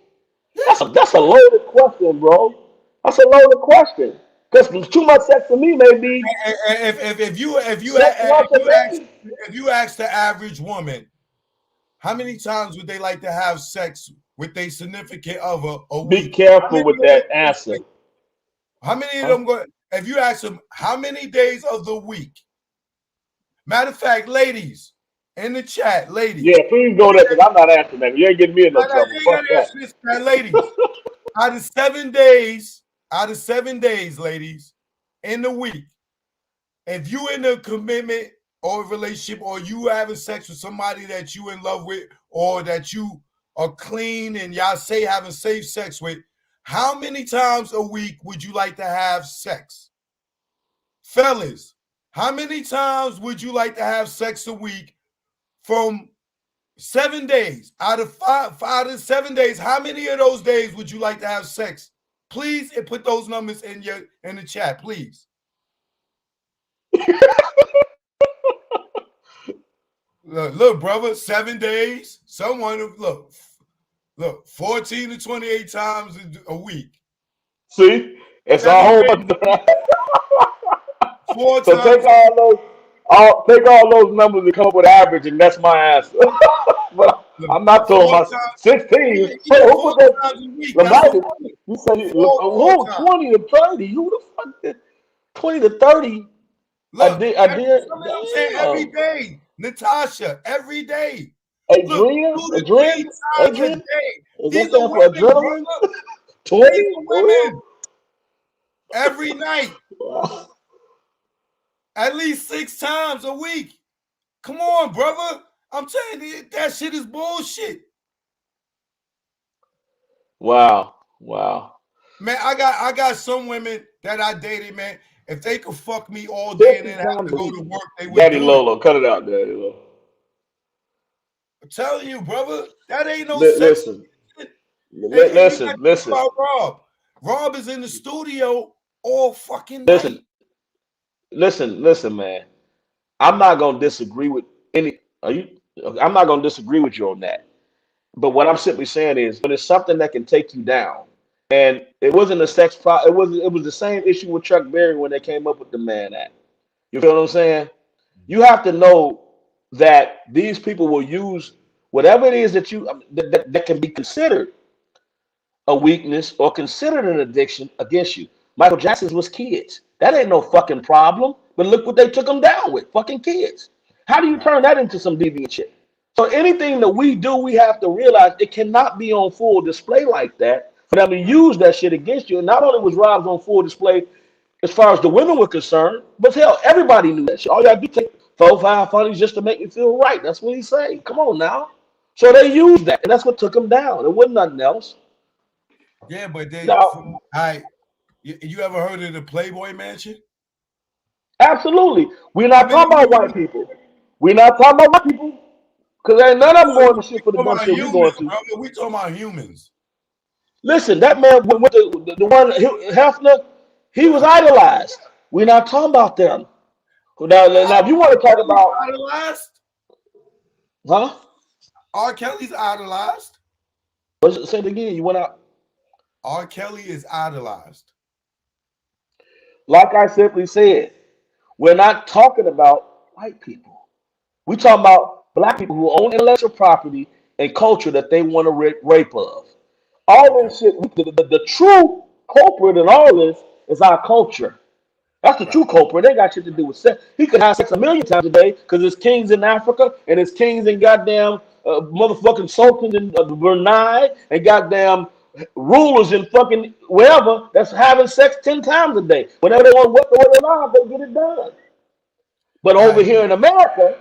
That's Yeah. a loaded question, bro. That's a loaded question. Because too much sex for me may be And sex once a day. if you ask the average woman, how many times would they like to have sex with their significant other a Be week? careful with that answer. How many of Huh? them go? If you ask them how many days of the week, matter of fact, ladies, in the chat, ladies. Yeah, please go there because I'm not answering that. You ain't getting me in no You trouble. ain't Fuck gotta answer this, man, ladies. Out of 7 days, ladies, in the week, if you in a commitment or a relationship, or you having sex with somebody that you in love with, or that you are clean and y'all say having safe sex with, how many times a week would you like to have sex? Fellas, how many times would you like to have sex a week from 7 days? Out of 7 days, how many of those days would you like to have sex? Please, and put those numbers in the chat, please. Look, brother, 7 days. Someone look, 14 to 28 times a week. See, it's a whole bunch. 4 So times. take all those numbers and come up with an average, and that's my answer. But I'm not talking about 16. Who put that? Times a week. You said who 20 to 30? Who the fuck did 20 to 30? Look, I did. I'm saying every day. Natasha, every day. Adrian? Look, 2 to 3 times a day. Is that for adrenaline? 20? These are women. Every night. At least 6 times a week. Come on, brother. I'm telling you, that shit is bullshit. Wow. Man, I got some women that I dated, man. If they could fuck me all day and then have to go to work, they would Daddy do Lolo, it. cut it out, Daddy Lolo. I'm telling you, brother, that ain't no Listen. Listen. About Rob. Rob is in the studio all fucking night. Listen, man. I'm not gonna disagree with I'm not gonna disagree with you on that. But what I'm simply saying is, when it's something that can take you down, and it wasn't a sex problem. It was the same issue with Chuck Berry when they came up with the Mann Act. You feel what I'm saying? You have to know that these people will use whatever it is that that can be considered a weakness or considered an addiction against you. Michael Jackson's was kids. That ain't no fucking problem. But look what they took him down with, fucking kids. How do you turn that into some deviant shit? So anything that we do, we have to realize it cannot be on full display like that for them to use that shit against you. And not only was Rob's on full display as far as the women were concerned, but hell, everybody knew that shit. All you gotta do is take 4 5 funnies just to make me feel right. That's what he say. Come on now. So they used that, and that's what took him down. It wasn't nothing else. Yeah, but they. No. You ever heard of the Playboy Mansion? Absolutely. We're not talking about white people. We're not talking about white people. Because ain't none of them going to shit for the dumb shit we're going to. Brother, we talking about humans. Listen, that man with the one Hefner, he was idolized. We're not talking about them. Now if you want to talk about idolized, huh? R. Kelly's idolized. Say it again. You went out. R. Kelly is idolized. Like I simply said, we're not talking about white people. We're talking about black people who own intellectual property and culture that they want to rape of. All this shit, the true culprit in all this is our culture. That's the true culprit. They got shit to do with sex. He could have sex 1,000,000 times a day because there's kings in Africa and there's kings in goddamn motherfucking sultans in Brunei and goddamn rulers in fucking wherever that's having sex 10 times a day. Whenever they want to work their lives, they get it done. But over here in America,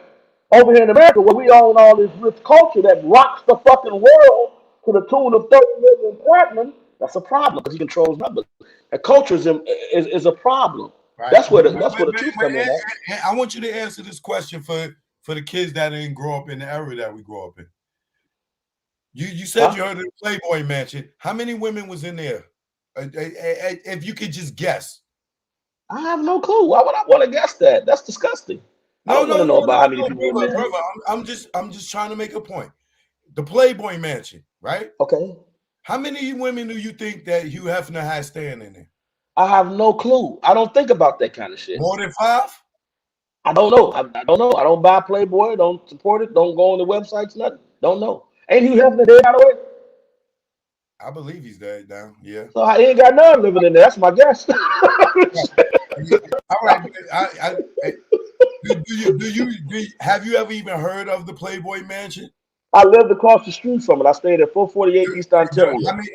where we own all this rich culture that rocks the fucking world to the tune of 30 million platinum, that's a problem because he controls numbers. That culture is a problem. Right. That's where the truth comes in. I want you to answer this question for the kids that didn't grow up in the era that we grew up in. You said you heard of the Playboy Mansion. How many women was in there? If you could just guess. I have no clue. Why would I want to guess that? That's disgusting. I don't want to know about how many people in there. Brother, I'm just trying to make a point. The Playboy Mansion, right? Okay. How many women do you think that Hugh Hefner has staying in there? I have no clue. I don't think about that kind of shit. More than 5? I don't know. I don't know. I don't buy Playboy. Don't support it. Don't go on the websites. Nothing. Don't know. Ain't Hugh Hefner dead, by the way? I believe he's dead now. Yeah. So I ain't got none living in there. That's my guess. All right. Have you ever even heard of the Playboy Mansion? I lived across the street from it. I stayed at 448 East Ontario.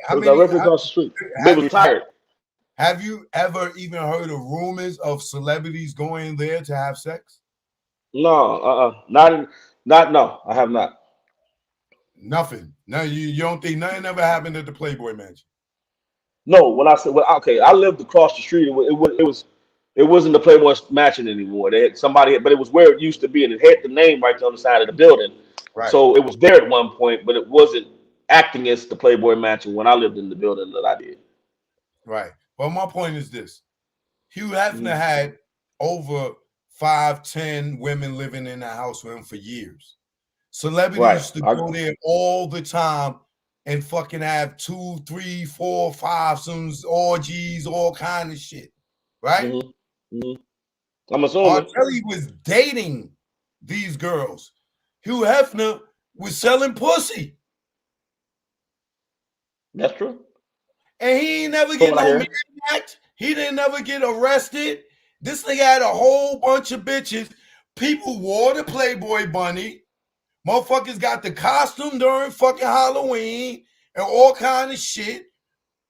How It was many directly across the street. They was have, retired. have you ever even heard of rumors of celebrities going there to have sex? No, no, I have not. Nothing. No, you don't think nothing ever happened at the Playboy Mansion? No, when I said, well, okay, I lived across the street. It wasn't the Playboy Mansion anymore. They had somebody, but it was where it used to be, and it had the name right there on the side of the building. Right. So it was there at one point, but it wasn't acting as the Playboy Mansion when I lived in the building that I did. Right. But my point is this: Hugh Hefner had over 5, 10 women living in the house with him for years. Celebrities used to go there all the time and fucking have 2, 3, 4, 5 some orgies, all kind of shit. Right? I'm assuming R. Kelly was dating these girls. Hugh Hefner was selling pussy. That's true. And he ain't never get no act. He didn't never get arrested. This nigga had a whole bunch of bitches. People wore the Playboy bunny. Motherfuckers got the costume during fucking Halloween and all kind of shit.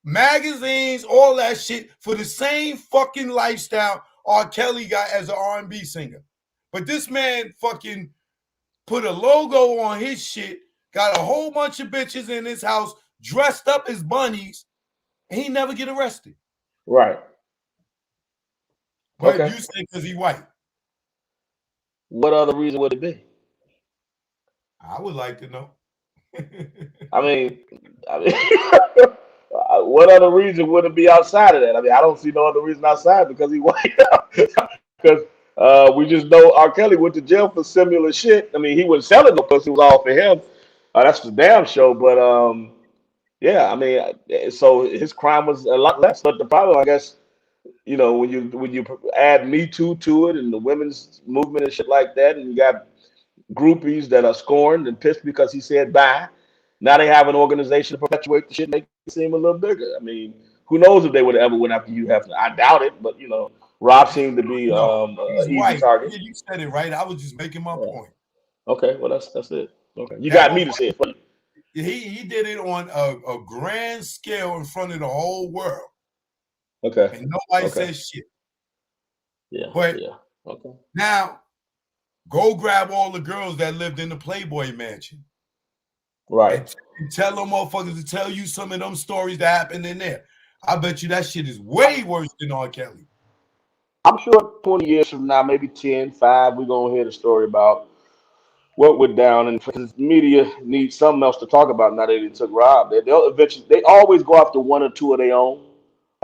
Magazines, all that shit for the same fucking lifestyle R. Kelly got as an R&B singer. But this man fucking put a logo on his shit, got a whole bunch of bitches in his house dressed up as bunnies, and he never get arrested. Right. But you say because he white. What other reason would it be? I would like to know. I mean, what other reason would it be outside of that? I mean, I don't see no other reason outside because he white. Because we just know R. Kelly went to jail for similar shit. I mean, he wasn't selling no pussy; it was all for him. That's the damn show. But yeah, I mean, so his crime was a lot less. But the problem, I guess, you know, when you add Me Too to it and the women's movement and shit like that, and you got groupies that are scorned and pissed because he said bye. Now they have an organization to perpetuate the shit, make it seem a little bigger. I mean, who knows if they would have ever went after Hugh Hefner? I doubt it, but you know, Rob seemed to be an easy target. Yeah, you said it right. I was just making my point. Okay, well that's it. Okay, you got me to say it. Funny. He did it on a grand scale in front of the whole world. Okay, and nobody says shit. Yeah, but yeah. Okay. Now, go grab all the girls that lived in the Playboy Mansion. Right. And tell them motherfuckers to tell you some of them stories that happened in there. I bet you that shit is way worse than R. Kelly. I'm sure 20 years from now, maybe 10, 5, we're going to hear the story about what went down. And because media needs something else to talk about now that they took Rob. They'll eventually, they always go after one or two of their own.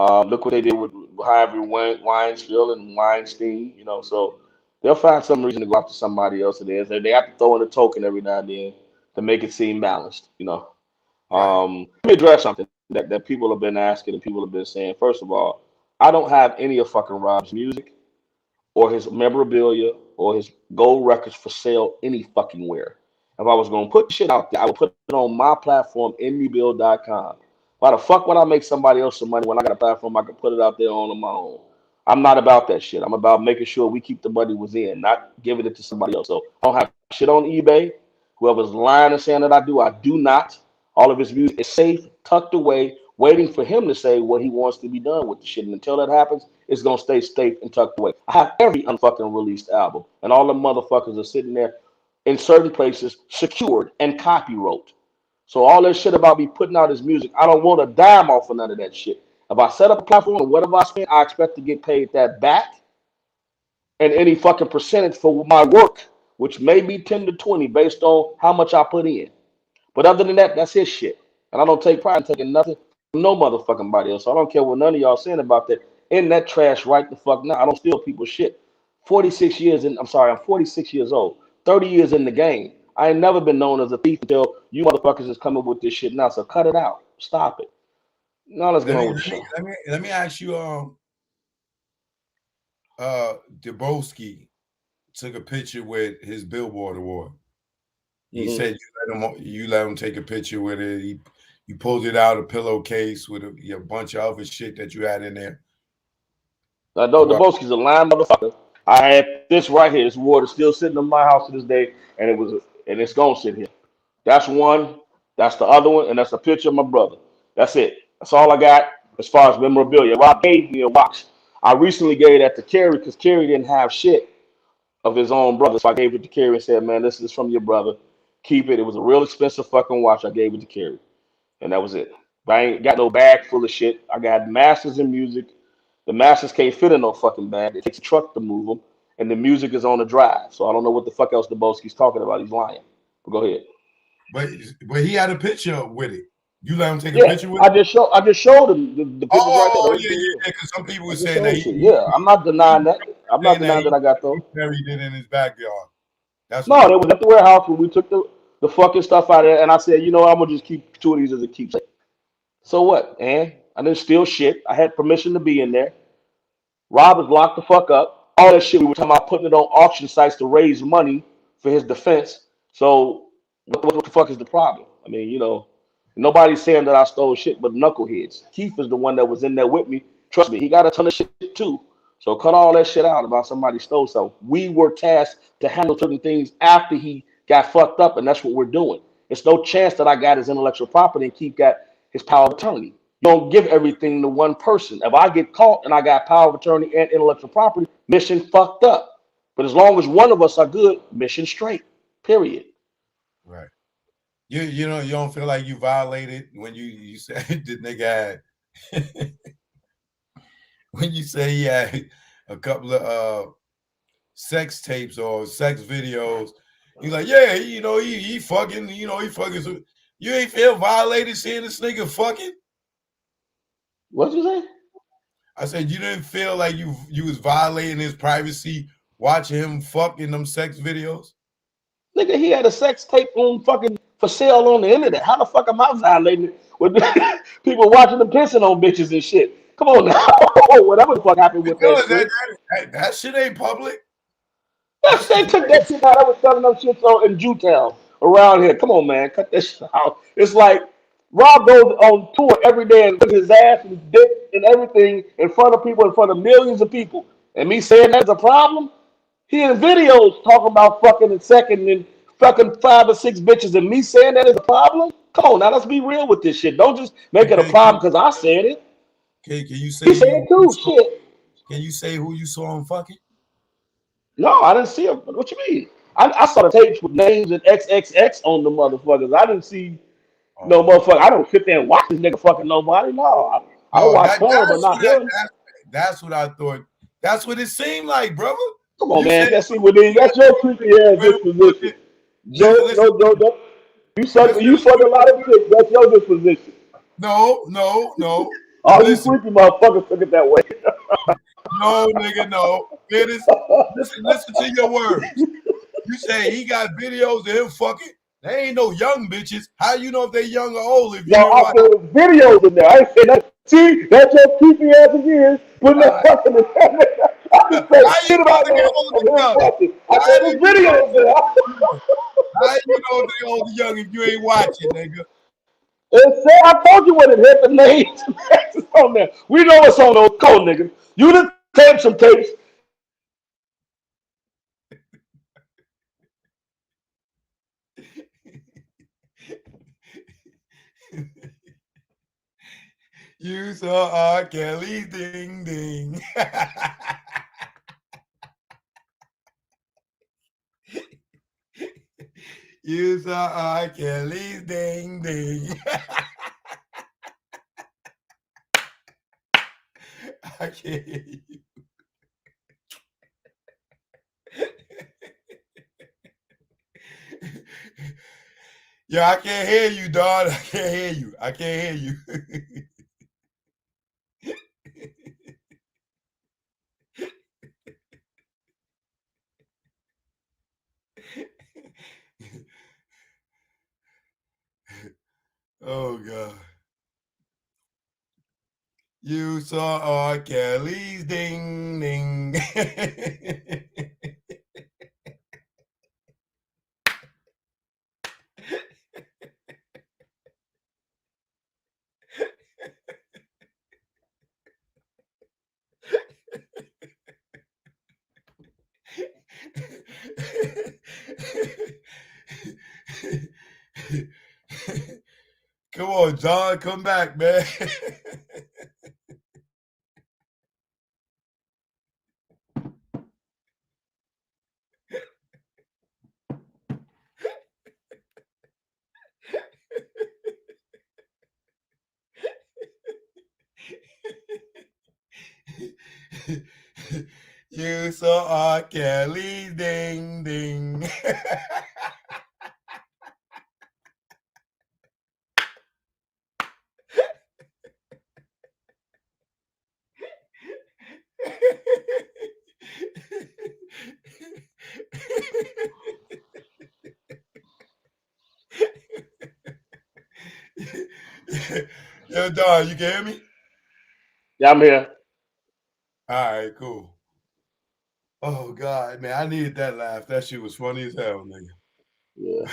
Look what they did with Harvey Weinstein and Weinstein, you know, so they'll find some reason to go after somebody else. It is. They have to throw in a token every now and then to make it seem balanced, you know. Let me address something that people have been asking and people have been saying. First of all, I don't have any of fucking Rob's music or his memorabilia or his gold records for sale any fucking where. If I was going to put shit out there, I would put it on my platform, inmebuild.com. Why the fuck would I make somebody else some money when I got a platform I can put it out there on my own? I'm not about that shit. I'm about making sure we keep the money within, not giving it to somebody else. So I don't have shit on eBay. Whoever's lying and saying that I do not. All of his music is safe, tucked away, waiting for him to say what he wants to be done with the shit. And until that happens, it's gonna stay safe and tucked away. I have every unfucking released album, and all the motherfuckers are sitting there in certain places, secured and copyrighted. So all that shit about me putting out his music, I don't want a dime off of none of that shit. If I set up a platform and whatever I spend, I expect to get paid that back, and any fucking percentage for my work, which may be 10 to 20 based on how much I put in. But other than that, that's his shit. And I don't take pride in taking nothing from no motherfucking body else. So I don't care what none of y'all saying about that. In that trash right the fuck now. I don't steal people's shit. 46 years in, I'm 46 years old. 30 years in the game. I ain't never been known as a thief until you motherfuckers is coming with this shit now. So cut it out. Stop it. Now let's get on with the show. Let me ask you, Dabrowski took a picture with his Billboard award. He said you let him take a picture with it. You pulled it out a pillowcase with a bunch of other shit that you had in there. Dabrowski's a lying motherfucker. I had this right here. This water still sitting in my house to this day, and it's gonna sit here. That's one. That's the other one, and that's a picture of my brother. That's it. That's all I got as far as memorabilia. Rob gave me a watch. I recently gave that to Kerry because Kerry didn't have shit of his own brother, so I gave it to Kerry and said, "Man, this is from your brother. Keep it." It was a real expensive fucking watch. I gave it to Kerry, and that was it. But I ain't got no bag full of shit. I got masters in music. The masters can't fit in no fucking bag. It takes a truck to move them, and the music is on the drive. So I don't know what the fuck else Deboski's talking about. He's lying. But go ahead. But he had a picture with it. You let him take a Yeah, picture with it? I just showed him the pictures right there. Oh, Those yeah, things. yeah. Because some people I were just saying that showed you. Yeah, I'm not denying that. I'm not denying that I got he those. buried it in his backyard. That's what No, they they were. was at the warehouse when we took the fucking stuff out of there, and I said, you know, I'm gonna just keep two of these as a keepsake. So what, man? I didn't steal shit. I had permission to be in there. Rob was locked the fuck up. All that shit we were talking about putting it on auction sites to raise money for his defense. So what the fuck is the problem? I mean, you know, nobody's saying that I stole shit but knuckleheads. Keith is the one that was in there with me. Trust me, he got a ton of shit too. So cut all that shit out about somebody stole something. We were tasked to handle certain things after he got fucked up, and that's what we're doing. It's no chance that I got his intellectual property and Keith got his power of attorney. You don't give everything to one person. If I get caught and I got power of attorney and intellectual property, mission fucked up. But as long as one of us are good, mission straight. Period. Right. You know, you don't feel like you violated when you said the nigga had when you say he had a couple of sex tapes or sex videos. He's like, yeah, you know, he fucking, you know, he fucking. You ain't feel violated seeing this nigga fucking? What'd you say? I said you didn't feel like you was violating his privacy watching him fuck in them sex videos? Nigga, he had a sex tape on fucking for sale on the internet. How the fuck am I violating it with people watching them pissing on bitches and shit? Come on now. Whatever the fuck happened with that Because that, shit. that shit ain't public. Yes, they took that shit out. I was selling them shit so in Jewtown around here. Come on, man. Cut that shit out. It's like Rob goes on tour every day and put his ass and his dick and everything in front of people, in front of millions of people. And me saying that's a problem? He in videos talking about fucking and second and fucking 5 or 6 bitches, and me saying that is a problem? Come on, now let's be real with this shit. Don't just make it a Okay, problem because I said it. can you He say said it too. Shit. can you say who you saw him fucking? No, I didn't see him. What you mean? I saw the tapes with names and XXX on the motherfuckers. I didn't see no Oh, motherfucker. I don't sit there and watch this nigga fucking nobody. No, I no, watch porn, but that's not what I, him. that's what I thought. That's what it seemed like, brother. Come on, You man. said That's what it is. That's your creepy ass disposition. listen, Joe, listen, no, no, no. listen, You suck a lot of dick. That's your disposition. no. All you Listen, freaky motherfuckers took it that way. no, nigga, no. It is listen to your words. You say he got videos of him fucking. They ain't no young bitches. How you know if they young or old if you No, didn't I watch? said videos in there. I said that. See, that's your creepy ass again. Putting that Uh, fucking in there. I just say how you shit know about they that old and or hear young? watching. I How said do there's you know videos there. How you know if they old or young if you ain't watching, nigga? And say I told you what it hit the names on there. We know what's on those cold niggas. You done taped some tapes. You saw R. Kelly ding ding. You saw R. Kelly's ding ding. I can't hear you. Yo, I can't hear you, dog. I can't hear you. I can't hear you. Oh God. You saw R. Kelly's ding ding. Come on, John, come back, man. You saw R. Kelly, ding, ding. Yo, Don, you can hear me? Yeah, I'm here. All right, cool. Oh God, man, I needed that laugh. That shit was funny as hell, Yeah. nigga.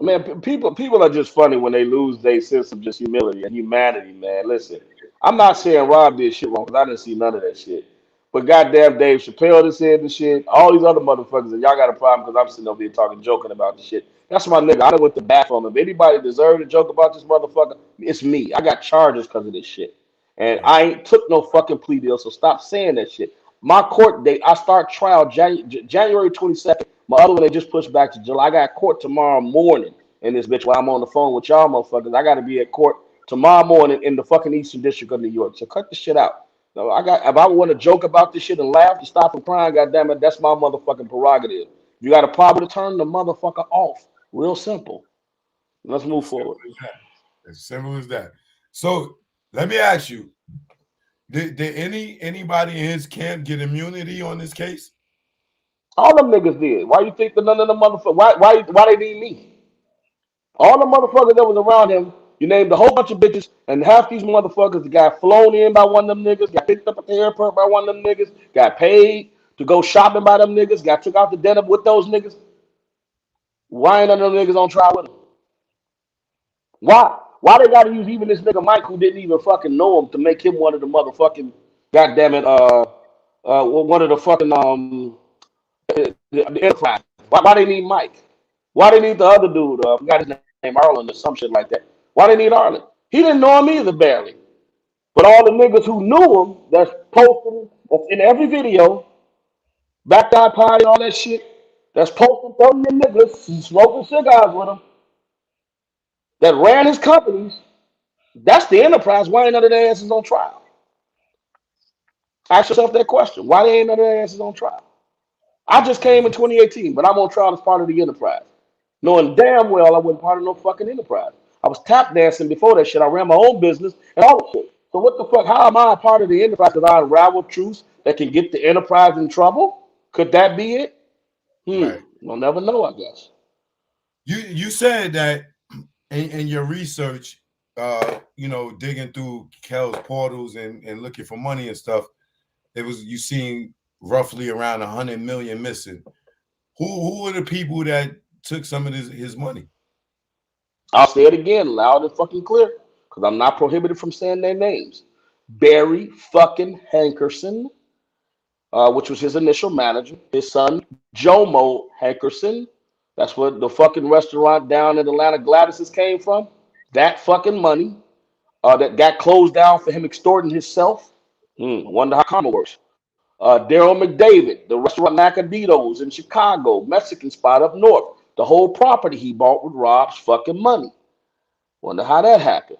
Man, people are just funny when they lose their sense of just humility and humanity, man. Listen, I'm not saying Rob did shit wrong because I didn't see none of that shit. But goddamn, Dave Chappelle done said the shit. All these other motherfuckers, and y'all got a problem because I'm sitting over here talking, joking about the shit. That's my nigga. I done went to bat for him. If anybody deserve to joke about this motherfucker, it's me. I got charges because of this shit, and Right. I ain't took no fucking plea deal. So stop saying that shit. My court date, I start trial January 22nd. My other one they just pushed back to July. I got court tomorrow morning in this bitch while I'm on the phone with y'all motherfuckers. I got to be at court tomorrow morning in the fucking Eastern District of New York. So cut the shit out. No, I got. If I want to joke about this shit and laugh to stop from crying, goddamn it, that's my motherfucking prerogative. If you got a problem to turn the motherfucker off. Real simple. Let's move As simple forward. as that. As simple as that. So let me ask you: Did anybody in his camp get immunity on this case? All them niggas did. Why you think that none of the motherfuckers? Why they need me? All the motherfuckers that was around him, you named a whole bunch of bitches, and half these motherfuckers got flown in by one of them niggas, got picked up at the airport by one of them niggas, got paid to go shopping by them niggas, got took out to dinner with those niggas. Why ain't none of them niggas on trial with him? Why? Why they gotta use even this nigga Mike who didn't even fucking know him to make him one of the motherfucking goddamn it one of the fucking the enterprise? Why they need Mike? Why they need the other dude? I forgot his name, Arlen or some shit like that. Why they need Arlen? He didn't know him either barely. But all the niggas who knew him that's posting that's in every video, backyard party, all that shit, that's posting 30 niggas smoking cigars with him, that ran his companies. That's the enterprise. Why ain't none of their asses on trial? Ask yourself that question. Why they ain't none of their asses on trial? I just came in 2018, but I'm on trial as part of the enterprise. Knowing damn well I wasn't part of no fucking enterprise. I was tap dancing before that shit. I ran my own business and all that shit. So what the fuck? How am I a part of the enterprise? Because I unravel truths that can get the enterprise in trouble? Could that be it? Right. We'll never know, I guess. You said that in your research, digging through Kel's portals and looking for money and stuff, it was you seeing roughly around 100 million missing. Who were the people that took some of his money? I'll say it again, loud and fucking clear, because I'm not prohibited from saying their names. Barry fucking Hankerson, which was his initial manager. His son, Jomo Hankerson. That's what the fucking restaurant down in Atlanta, Gladys's, came from. That fucking money that got closed down for him extorting himself. Wonder how karma works. Daryl McDavid, the restaurant Nacaditos in Chicago, Mexican spot up north. The whole property he bought with Rob's fucking money. Wonder how that happened.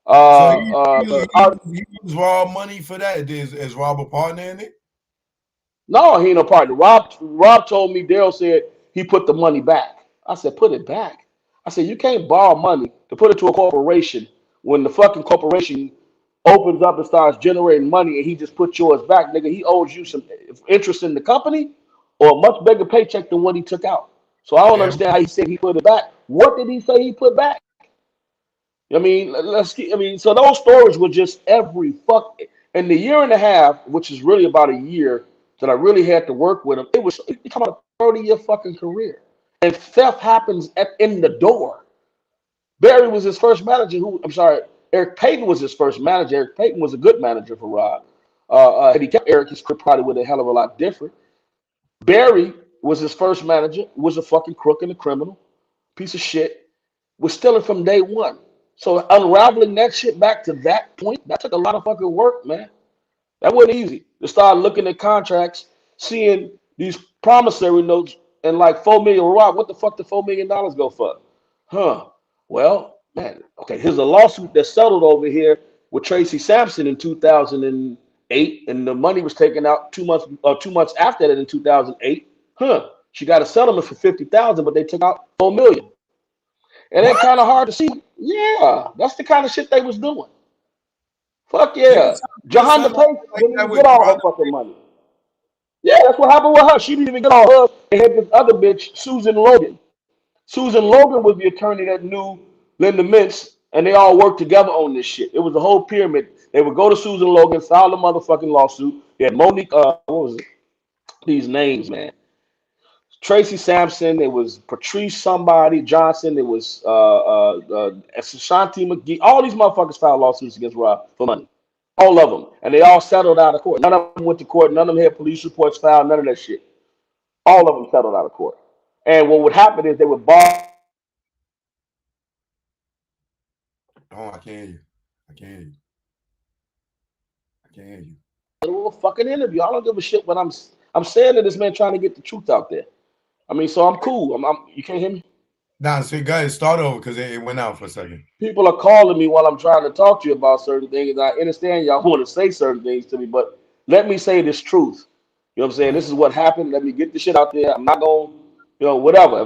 So Uh, he, uh, he, the, he, he used raw money for that. Is Rob a partner in it? no, he ain't no partner. Rob told me, Daryl said he put the money back. I said, put it back. I said, you can't borrow money to put it to a corporation when the fucking corporation opens up and starts generating money and he just put yours back, nigga. He owes you some interest in the company or a much bigger paycheck than what he took out. So I don't Yeah. understand how he said he put it back. What did he say he put back? I mean, let's keep, I mean, so those stories were just every fuck in the year and a half, which is really about a year that I really had to work with him. It come out a 30-year fucking career. And theft happens in the door. Barry was his first manager I'm sorry, Eric Payton was his first manager. Eric Payton was a good manager for Rod. Had he kept Eric, his career probably would have hell of a lot different. Barry was his first manager, was a fucking crook and a criminal, piece of shit. was stealing from day one. So unraveling that shit back to that point, that took a lot of fucking work, man. That wasn't easy. To start looking at contracts, seeing these promissory notes, and like 4 million. Rob, what the fuck did $4 million go for? Huh? Well, man. Okay, here's a lawsuit that settled over here with Tracy Sampson in 2008, and the money was taken out 2 months after that in 2008. Huh? She got a settlement for 50,000, but they took out 4 million. And that What? kind of hard to see. Yeah, that's the kind of shit they was doing. Fuck Didn't yeah. Johanna something Pace like didn't that even with get all her Joanna? fucking money. Yeah, that's what happened with her. She didn't even get all her. They had this other bitch, Susan Logan. Susan Logan was the attorney that knew Linda Mintz, and they all worked together on this shit. It was a whole pyramid. They would go to Susan Logan, file the motherfucking lawsuit. They had Monique, what was it? These names, man. Tracy Sampson, it was Patrice somebody, Johnson, it was Ashanti McGee. All these motherfuckers filed lawsuits against Rob for money. All of them. And they all settled out of court. None of them went to court. None of them had police reports filed. None of that shit. All of them settled out of court. And what would happen is they would borrow Oh, I can't hear you. I can't hear you. I can't hear you. a little fucking interview. I don't give a shit what I'm saying to this man trying to get the truth out there. I mean, so I'm cool. You can't hear me? Nah, so go ahead, start over because it went out for a second. People are calling me while I'm trying to talk to you about certain things. I understand y'all want to say certain things to me, but let me say this truth. You know what I'm saying? Right. This is what happened. Let me get the shit out there. I'm not going, whatever.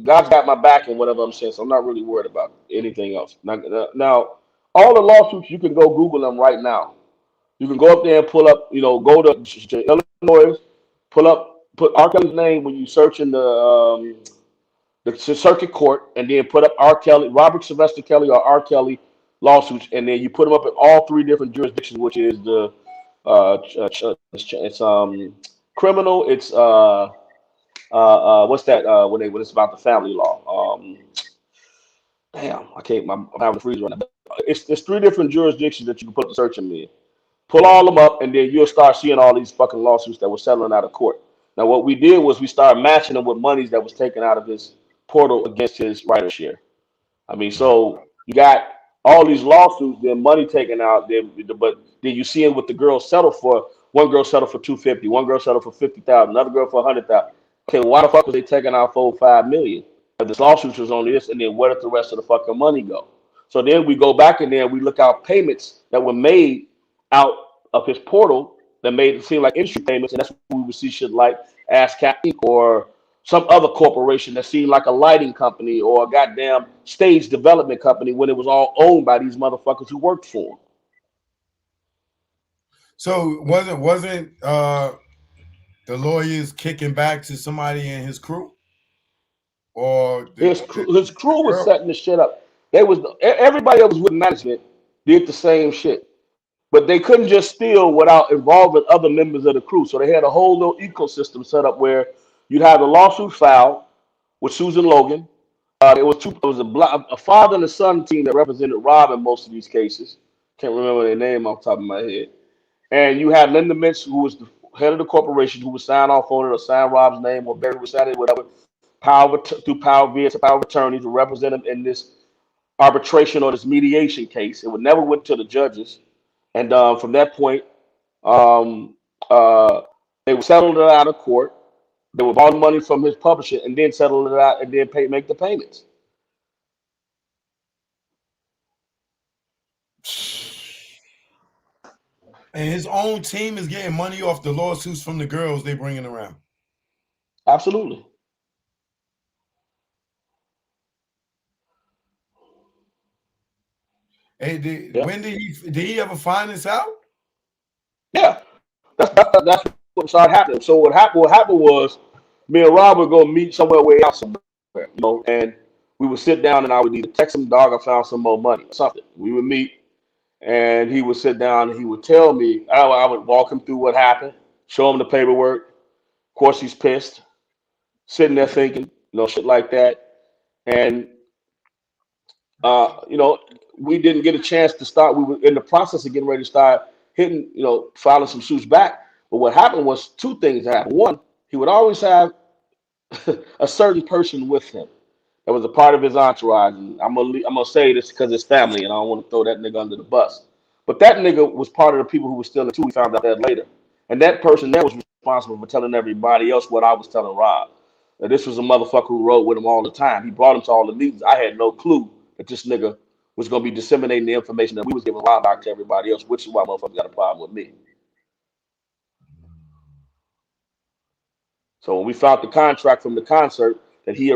God's got my back and whatever I'm saying, so I'm not really worried about anything else. Now, all the lawsuits, you can go Google them right now. You can go up there and pull up, go to Illinois, put R. Kelly's name when you search in the circuit court, and then put up R. Kelly, Robert Sylvester Kelly, or R. Kelly lawsuits, and then you put them up in all three different jurisdictions, which is the it's criminal, it's what's that when it's about the family law. Damn, I can't. I'm having a freeze right now. It's three different jurisdictions that you can put the search in. Pull Yeah. all them up, and then you'll start seeing all these fucking lawsuits that were settling out of court. Now, what we did was we started matching them with monies that was taken out of his portal against his writer share. I mean, Right. so you got all these lawsuits, then money taken out, but then you see what the girls settle for. One girl settled for 250, one girl settled for 50,000, another girl for 100,000. Okay, well, why the fuck was they taking out 4 or 5 million? If this lawsuit was on this, and then where did the rest of the fucking money go? So then we go back in there and we look out payments that were made out of his portal that made it seem like industry payments, and that's when we would see shit like ASCAP Inc. or some other corporation that seemed like a lighting company or a goddamn stage development company when it was all owned by these motherfuckers who worked for him. So wasn't the lawyers kicking back to somebody in his crew, or His the crew was girl? setting the shit up. Everybody that was with management did the same shit, but they couldn't just steal without involving other members of the crew. So they had a whole little ecosystem set up where you'd have a lawsuit filed with Susan Logan. It was a father and a son team that represented Rob in most of these cases. Can't remember their name off the top of my head. And you had Linda Mintz, who was the head of the corporation, who would sign off on it or sign Rob's name or Barry would sign it, whatever, through power via power of attorney to represent him in this arbitration or this mediation case. It would never went to the judges. And from that point, um, uh, they would settle it out of court. They would borrow money from his publisher and then settle it out and then make the payments. And his own team is getting money off the lawsuits from the girls they bringing around. Absolutely. Hey, Yeah. when did he ever find this out? Yeah. That's what started happening. So what happened was me and Rob would go meet somewhere way out somewhere, and we would sit down and I would either text him, dog, I found some more money or something. We would meet and he would sit down and he would tell me, I would walk him through what happened, show him the paperwork. Of course, he's pissed, sitting there thinking, shit like that. And, you know, we didn't get a chance to start. We were in the process of getting ready to start hitting, filing some suits back. But what happened was two things happened. One, he would always have a certain person with him that was a part of his entourage. And I'm gonna say this because it's family, and I don't want to throw that nigga under the bus. But that nigga was part of the people who were stealing too. We found out that later, and that person there was responsible for telling everybody else what I was telling Rob. Now, this was a motherfucker who rode with him all the time. He brought him to all the meetings. I had no clue that this nigga was gonna be disseminating the information that we was giving Rob out to everybody else, which is why motherfuckers got a problem with me. So when we found the contract from the concert that he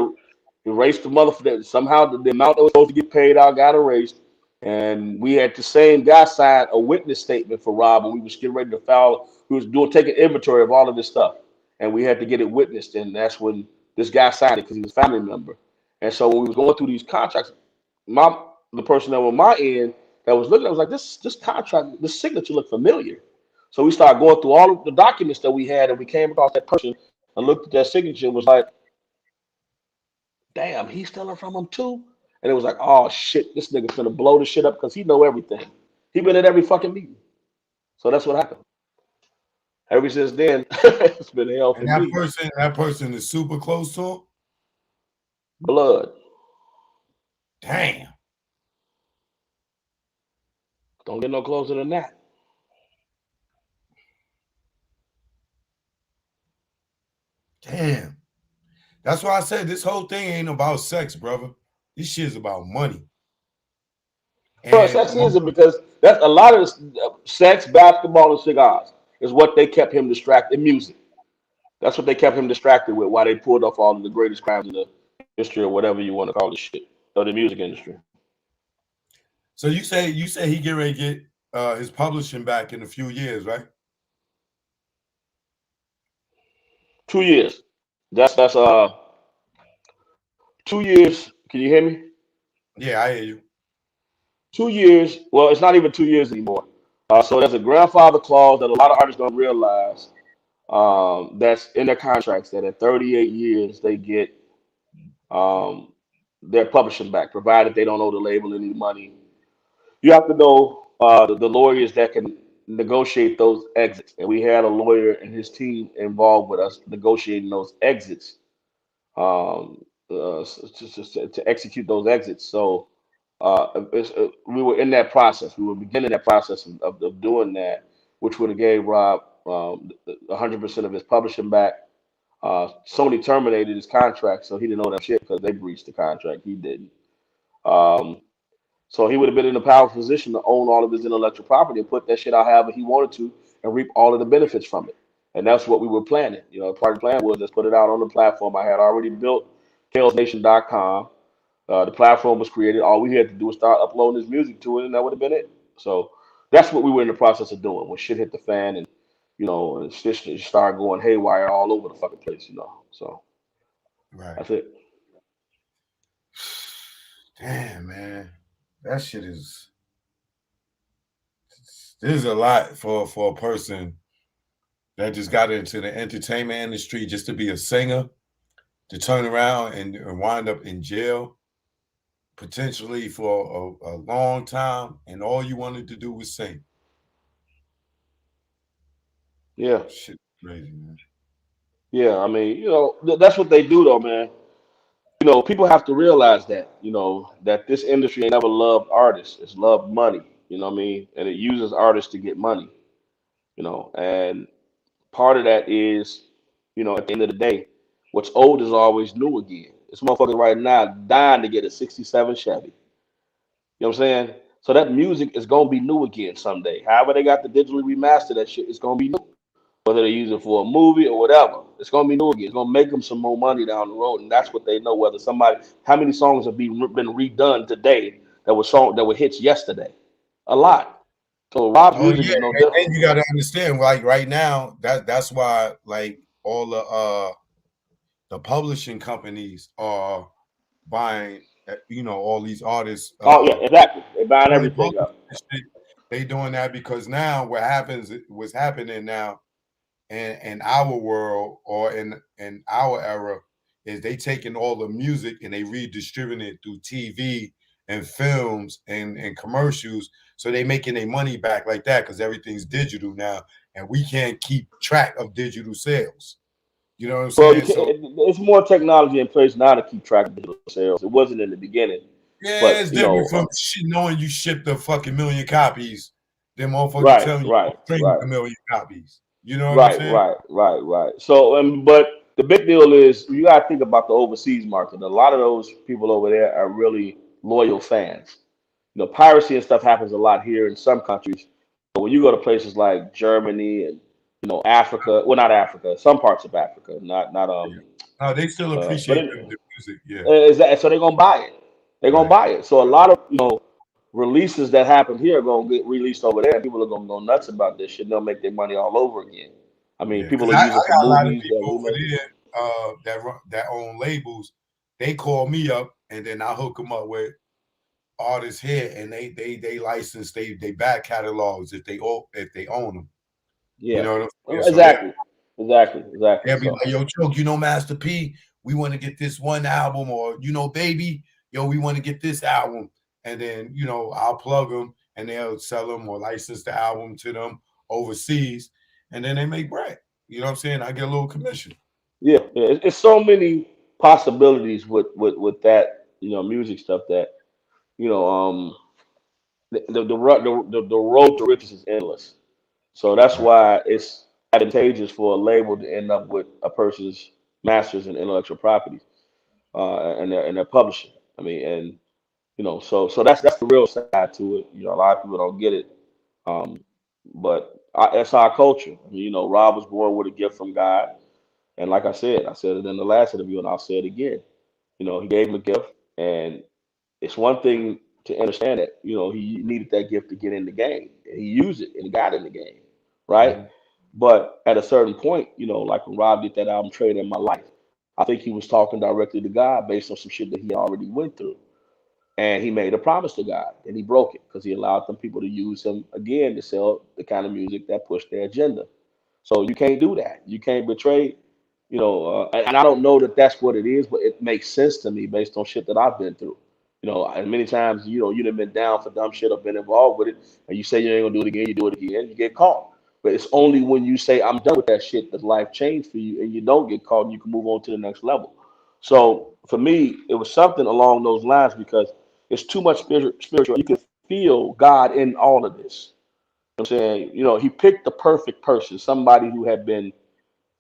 erased the motherfucker, somehow the amount that was supposed to get paid out got erased, and we had the same guy sign a witness statement for Rob, and we was getting ready to file. We was taking inventory of all of this stuff, and we had to get it witnessed, and that's when this guy signed it because he was a family member. And so when we was going through these contracts, the person that was on my end that was looking, I was like, this contract, this signature looked familiar. So we started going through all of the documents that we had, and we came across that person and looked at that signature and was like, damn, he's stealing from him too. And it was like, oh shit, this nigga's gonna blow the shit up because he know everything. He been at every fucking meeting. So that's what happened. Ever since then, it's been hell for And me. that person is super close to him. Blood. Damn. Don't get no closer than that. Damn. That's why I said this whole thing ain't about sex, brother. This shit is about money. Well, sex is it because that's a lot of sex, basketball, and cigars is what they kept him distracted. Music. That's what they kept him distracted with while they pulled off all of the greatest crimes in the history or whatever you want to call this shit of the music industry. So you say he get ready to get his publishing back in a few years, right? 2 years. That's 2 years. Can you hear me? Yeah, I hear you. 2 years. Well, it's not even 2 years anymore. So there's a grandfather clause that a lot of artists don't realize. That's in their contracts that at 38 years they get um, their publishing back, provided they don't owe the label any money. You have to know the lawyers that can negotiate those exits, and we had a lawyer and his team involved with us negotiating those exits to execute those exits. So we were in that process. We were beginning that process of doing that, which would have gave Rob 100% of his publishing back. Sony terminated his contract, so he didn't know that shit because they breached the contract. He didn't. Um, so he would have been in a powerful position to own all of his intellectual property and put that shit out however he wanted to and reap all of the benefits from it. And that's what we were planning. Part of the plan was let's put it out on the platform. I had already built KaosNation.com. The platform was created. All we had to do was start uploading his music to it, and that would have been it. So that's what we were in the process of doing when shit hit the fan and shit started going haywire all over the fucking place. So Right. that's it. Damn, man. That shit is. There's a lot for a person that just got into the entertainment industry just to be a singer, to turn around and wind up in jail, potentially for a long time, and all you wanted to do was sing. Yeah. Shit, crazy, man. Yeah. I mean, that's what they do, though, man. People have to realize that this industry ain't never loved artists. It's loved money. You know what I mean? And it uses artists to get money. And part of that is, at the end of the day, what's old is always new again. This motherfucker right now dying to get a '67 Chevy. You know what I'm saying? So that music is gonna be new again someday. However, they got the digitally remaster that shit, it's gonna be new. Whether they use it for a movie or whatever, it's gonna be new again. It's gonna make them some more money down the road, and that's what they know. How many songs have been redone today that were hits yesterday? A lot. So Rob's Oh music yeah, is no different. and you got to understand, like right now, that's why like all the publishing companies are buying, all these artists. Oh yeah, exactly. They're buying Really everything publishing up. this shit. They doing that because now what's happening now in our world or in our era is they taking all the music and they redistributing it through TV and films and commercials. So they making their money back like that because everything's digital now, and we can't keep track of digital sales. You know what I'm Well, you saying? can, So it's more technology in place now to keep track of digital sales. It wasn't in the beginning, yeah, but it's different from shit knowing you shipped a fucking million copies. Then motherfucker right, telling you right, string right. a million copies. You know what I'm Right, saying? right, right, right. So, but the big deal is you got to think about the overseas market. A lot of those people over there are really loyal fans. Piracy and stuff happens a lot here in some countries, but when you go to places like Germany and Africa, well, not Africa, some parts of Africa, not Yeah. No, they still but appreciate it, the music. Yeah. is that so they're gonna buy it. They're gonna Right. buy it. So a lot of releases that happen here are gonna get released over there, and people are gonna go nuts about this shit. They'll make their money all over again. I mean, Yeah. people Because will I use it for got a lot of movies. They'll people over remake it. there that own labels. They call me up and then I hook them up with artists here, and they license they back catalogs if they own them. You Yeah, know what I'm saying? So exactly, exactly, exactly. they'll be So like, yo, Choke, Master P, we want to get this one album, or Baby, yo, we want to get this album, and then I'll plug them, and they'll sell them or license the album to them overseas, and then they make bread. You know what I'm saying? I get a little commission. yeah, yeah. It's so many possibilities with that music stuff that you know um the road to riches is endless. So that's Right. why it's advantageous for a label to end up with a person's masters and intellectual properties and their publishing. I mean, and so that's the real side to it. A lot of people don't get it, um, but that's our culture. I mean, Rob was born with a gift from God, and like I said it in the last interview, and I'll say it again. He gave him a gift, and it's one thing to understand that he needed that gift to get in the game, and he used it and got in the game, right? Mhm. But at a certain point, like when Rob did that album "Trade in My Life," I think he was talking directly to God based on some shit that he already went through, and he made a promise to God, and he broke it because he allowed them people to use him again to sell the kind of music that pushed their agenda. So you can't do that. You can't betray. And I don't know that that's what it is, but it makes sense to me based on shit that I've been through. And many times, you've been down for dumb shit or been involved with it, and you say you ain't gonna do it again, you do it again, you get caught. But it's only when you say I'm done with that shit that life changed for you, and you don't get caught, and you can move on to the next level. So for me, it was something along those lines because it's too much spiritual. You can feel God in all of this. I'm saying, he picked the perfect person, somebody who had been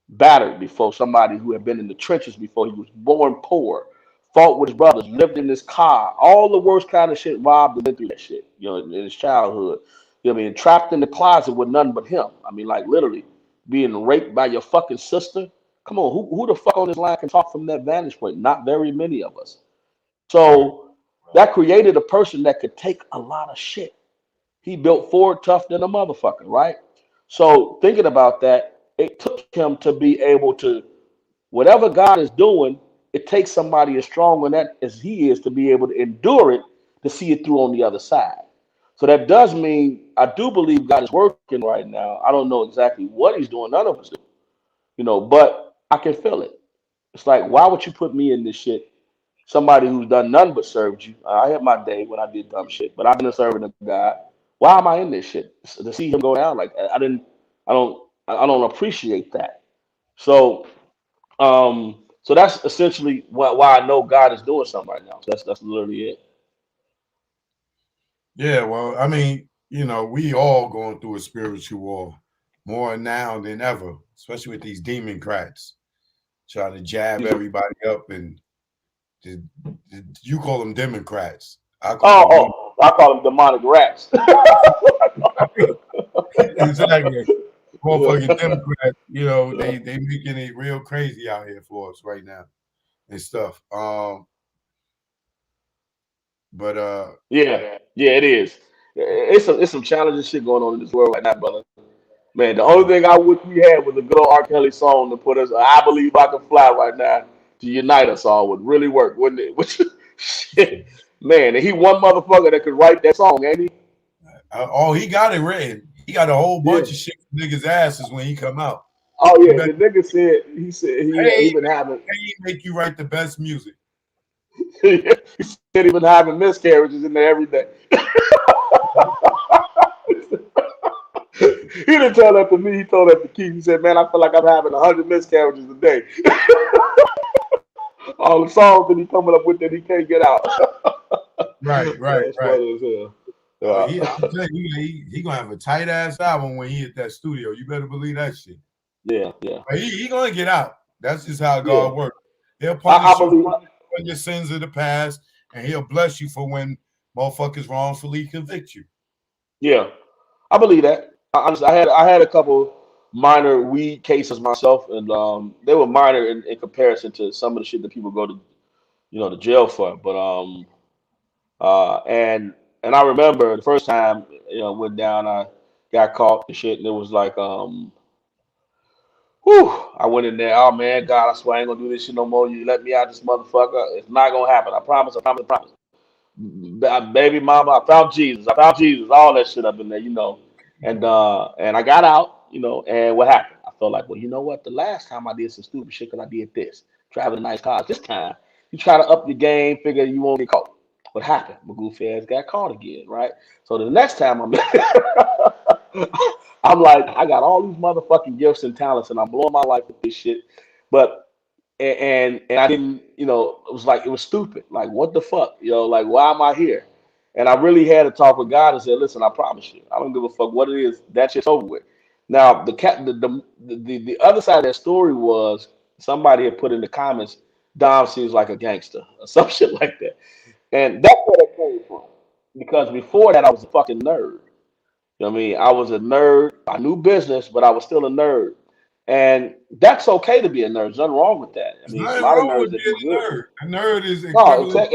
battered before, somebody who had been in the trenches before. He was born poor, fought with his brothers, lived in his car, all the worst kind of shit. Rob went through that shit, in his childhood. I mean, trapped in the closet with nothing but him. I mean, like literally being raped by your fucking sister. Come on, who the fuck on this line can talk from that vantage point? Not very many of us. Right. So that created a person that could take a lot of shit. He built Ford tough than a motherfucker, right? So thinking about that, it took him to be able to, whatever God is doing, it takes somebody as strong in that as he is to be able to endure it to see it through on the other side. So that does mean I do believe God is working right now. I don't know exactly what he's doing, none of us do, but I can feel it. It's like, why would you put me in this shit? Somebody who's done none but served you. I had my day when I did dumb shit, but I've been a servant of God. Why am I in this shit? To see him go down like that, I don't appreciate that. So, so that's essentially why I know God is doing something right now. So that's literally it. Yeah, well, I mean, we all going through a spiritual war more now than ever, especially with these democrats trying to jab These- everybody up and the, you call them Democrats. I call Oh, them oh, I call them demonic rats. exactly. Motherfucking Yeah. Democrats, they making it real crazy out here for us right now and stuff. But Yeah, yeah, it is. It's some challenging shit going on in this world right now, brother. Man, the only uh, thing I wish we had was a good old R. Kelly song to put us, I believe I can fly right now, to unite us all would really work, wouldn't it? Which, shit, man, and he one motherfucker that could write that song, ain't he? oh, he got it written. He got a whole Yeah. bunch of shit for niggas' asses when he come out. Oh You yeah, better the nigga said he pay, been having pay make you write the best music. he said he been having miscarriages in there every day. didn't tell that to me. He told that to Keith. He said, "Man, I feel like I'm having 100 miscarriages a day." All the songs that he coming up with that he can't get out. Right, right, That's right. funny as hell. Oh, Yeah, I'm telling you, he gonna have a tight ass album when he hit that studio. You better believe that shit. yeah, yeah, But he gonna get out. That's just how yeah. God works. He'll I punish you believe. for your sins of the past, and he'll bless you for when motherfuckers wrongfully convict you. Yeah, I believe that. I had a couple minor weed cases myself, and they were minor in comparison to some of the shit that people go to to jail for. But and I remember the first time went down, I got caught and shit, and it was like whew, I went in there. Oh man, God, I swear I ain't gonna do this shit no more. You let me out, this motherfucker. It's not gonna happen. I promise. I promise. I promise. Baby mama, I found Jesus. I found Jesus. All that shit up in there. And I got out. And what happened? I felt like, well, you know what? The last time I did some stupid shit, cause I did this, driving a nice car. This time, you try to up your game, figure you won't get caught. What happened? My goofy ass got caught again, right? So the next time I'm like, I got all these motherfucking gifts and talents, and I'm blowing my life with this shit. But and I didn't, it was like it was stupid. Like what the fuck, like why am I here? And I really had to talk with God and said, listen, I promise you, I don't give a fuck what it is. That shit's over with. Now the other side of that story was somebody had put in the comments, Dom seems like a gangster or some shit like that, and that's where that came from. Because before that, I was a fucking nerd. You know what I mean? I was a nerd. I knew business, but I was still a nerd. And that's okay to be a nerd. There's nothing wrong with that. I There's mean, it's a nothing lot of wrong with nerds that do being good. a nerd. A nerd is No, equivalent.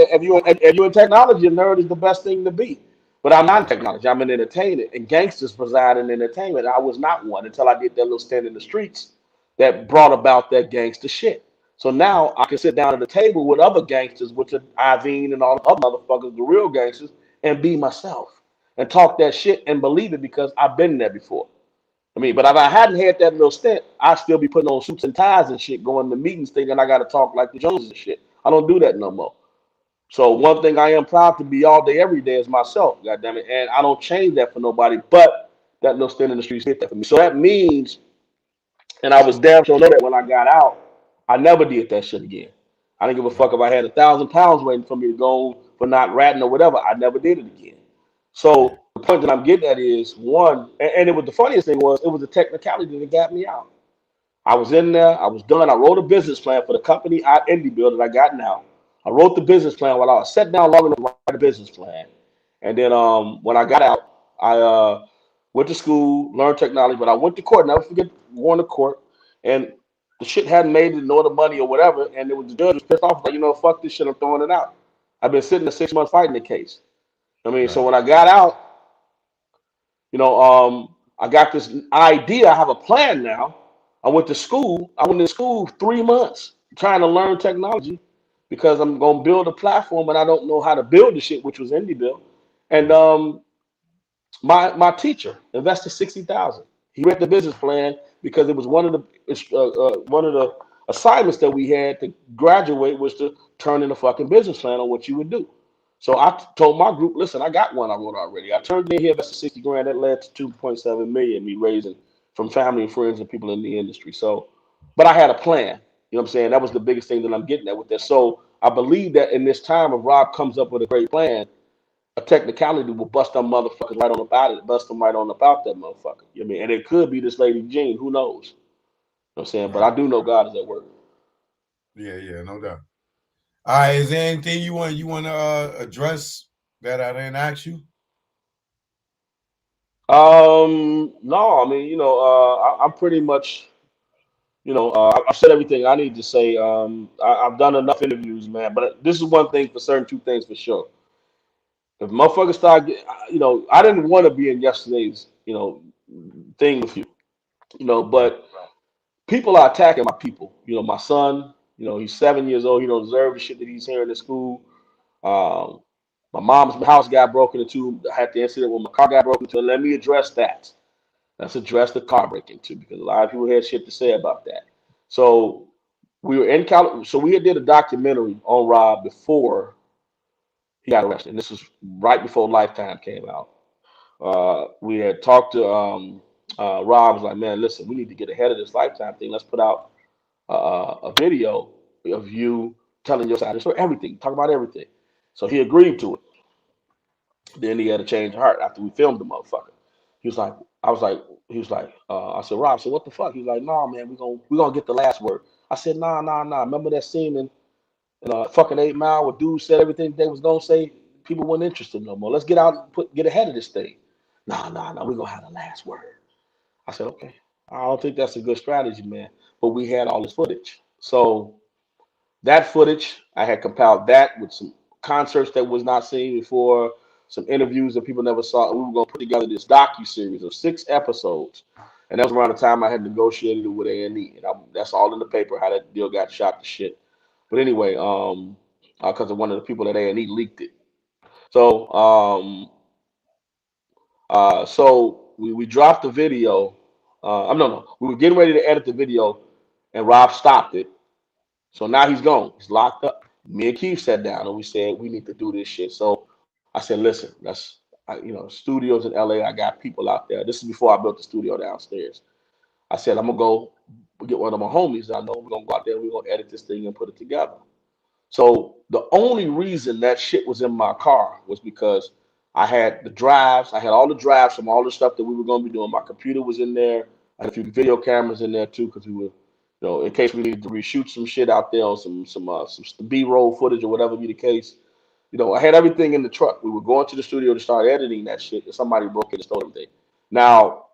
if you're in technology, a nerd is the best thing to be. But I'm not in technology. I'm in entertainment, and gangsters reside in entertainment. I was not one until I did that little stint in the streets that brought about that gangster shit. So now I can sit down at the table with other gangsters, which are Iveen and all the other motherfuckers, the real gangsters, and be myself and talk that shit and believe it because I've been there before. I mean, but if I hadn't had that little stint, I'd still be putting on suits and ties and shit, going to meetings thinking I got to talk like the Joneses and shit. I don't do that no more. So one thing I am proud to be all day, every day is myself, goddamn it, and I don't change that for nobody. But that little stint in the streets did that for me. So that means, and I was damn sure know that when I got out, I never did that shit again. I didn't give a fuck if I had 1,000 pounds waiting for me to go for not ratting or whatever. I never did it again. Yeah. So the point that I'm getting at is one, and it was the funniest thing was it was a technicality that got me out. I was in there. I was done. I wrote a business plan for the company at IndieBuild that I got now. I wrote the business plan while I was sat down long enough to write a business plan. And then when I got out, I went to school, learned technology, but I went to court. Never forget going to court. And the shit hadn't made it, nor the money or whatever. And it was the judge was pissed off, like, fuck this shit, I'm throwing it out. I've been sitting there 6 months fighting the case. I mean, so Right. when I got out, I got this idea. I have a plan now. I went to school. I went to school 3 months trying to learn technology because I'm gonna build a platform and I don't know how to build the shit, which was indie build. And my teacher invested 60,000. He read the business plan because it was one of the assignments that we had to graduate was to turn in a fucking business plan on what you would do. So I told my group, listen, I got one I wrote already. I turned in here, invested 60 grand. That led to 2.7 million me raising from family and friends and people in the industry. So, but I had a plan. You know what I'm saying? That was the biggest thing that I'm getting at with that. So I believe that in this time, if Rob comes up with a great plan, a technicality will bust them motherfuckers right on about it, bust them right on about that motherfucker. You know what I mean? And it could be this lady Jean, who knows? You know what I'm saying? But Right. I do know God is at work. Yeah, yeah, no doubt. All right, is there anything you want to address that I didn't ask you? No, I mean, I'm pretty much, I've said everything I need to say. I've done enough interviews, man. But this is one thing for certain, two things for sure. If motherfuckers start, I didn't want to be in yesterday's, thing with you, Right. but people are attacking my people. My son, he's 7 years old. He don't deserve the shit that he's hearing in school. Um, my mom's house got broken into. I had the incident where my car got broken into. And let me address that. Let's address the car breaking into because a lot of people had shit to say about that. So we were in California. So we had did a documentary on Rob before he got arrested. And this was right before Lifetime came out. We had talked to Rob was like, man, listen, we need to get ahead of this Lifetime thing. Let's put out a video of you telling your side of the story, everything, talk about everything. So he agreed to it. Then he had to change heart after we filmed the motherfucker. He was like, I was like, he was like, I said, Rob, so what the fuck? He was like, nah, man, we gonna get the last word. I said, nah. Remember that scene in fucking 8 Mile where dude said everything they was gonna say? People weren't interested no more. Let's get out and get ahead of this thing. Nah, we gonna have the last word. I said, okay. I don't think that's a good strategy, man. But we had all this footage. So that footage, I had compiled that with some concerts that was not seen before, some interviews that people never saw. And we were going to put together this docu-series of 6 episodes. And that was around the time I had negotiated it with A&E. And that's all in the paper, how that deal got shot to shit. But anyway, because of one of the people at A&E leaked it. So, we dropped the video. No. We were getting ready to edit the video, and Rob stopped it. So now he's gone. He's locked up. Me and Keith sat down and we said we need to do this shit. So I said, listen, studios in LA. I got people out there. This is before I built the studio downstairs. I said I'm gonna go get one of my homies. I know we're gonna go out there. We're gonna edit this thing and put it together. So the only reason that shit was in my car was because I had the drives. I had all the drives from all the stuff that we were going to be doing. My computer was in there. I had a few video cameras in there too, because we were, in case we needed to reshoot some shit out there on some B-roll footage or whatever be the case. I had everything in the truck. We were going to the studio to start editing that shit, and somebody broke it and stole everything. Now,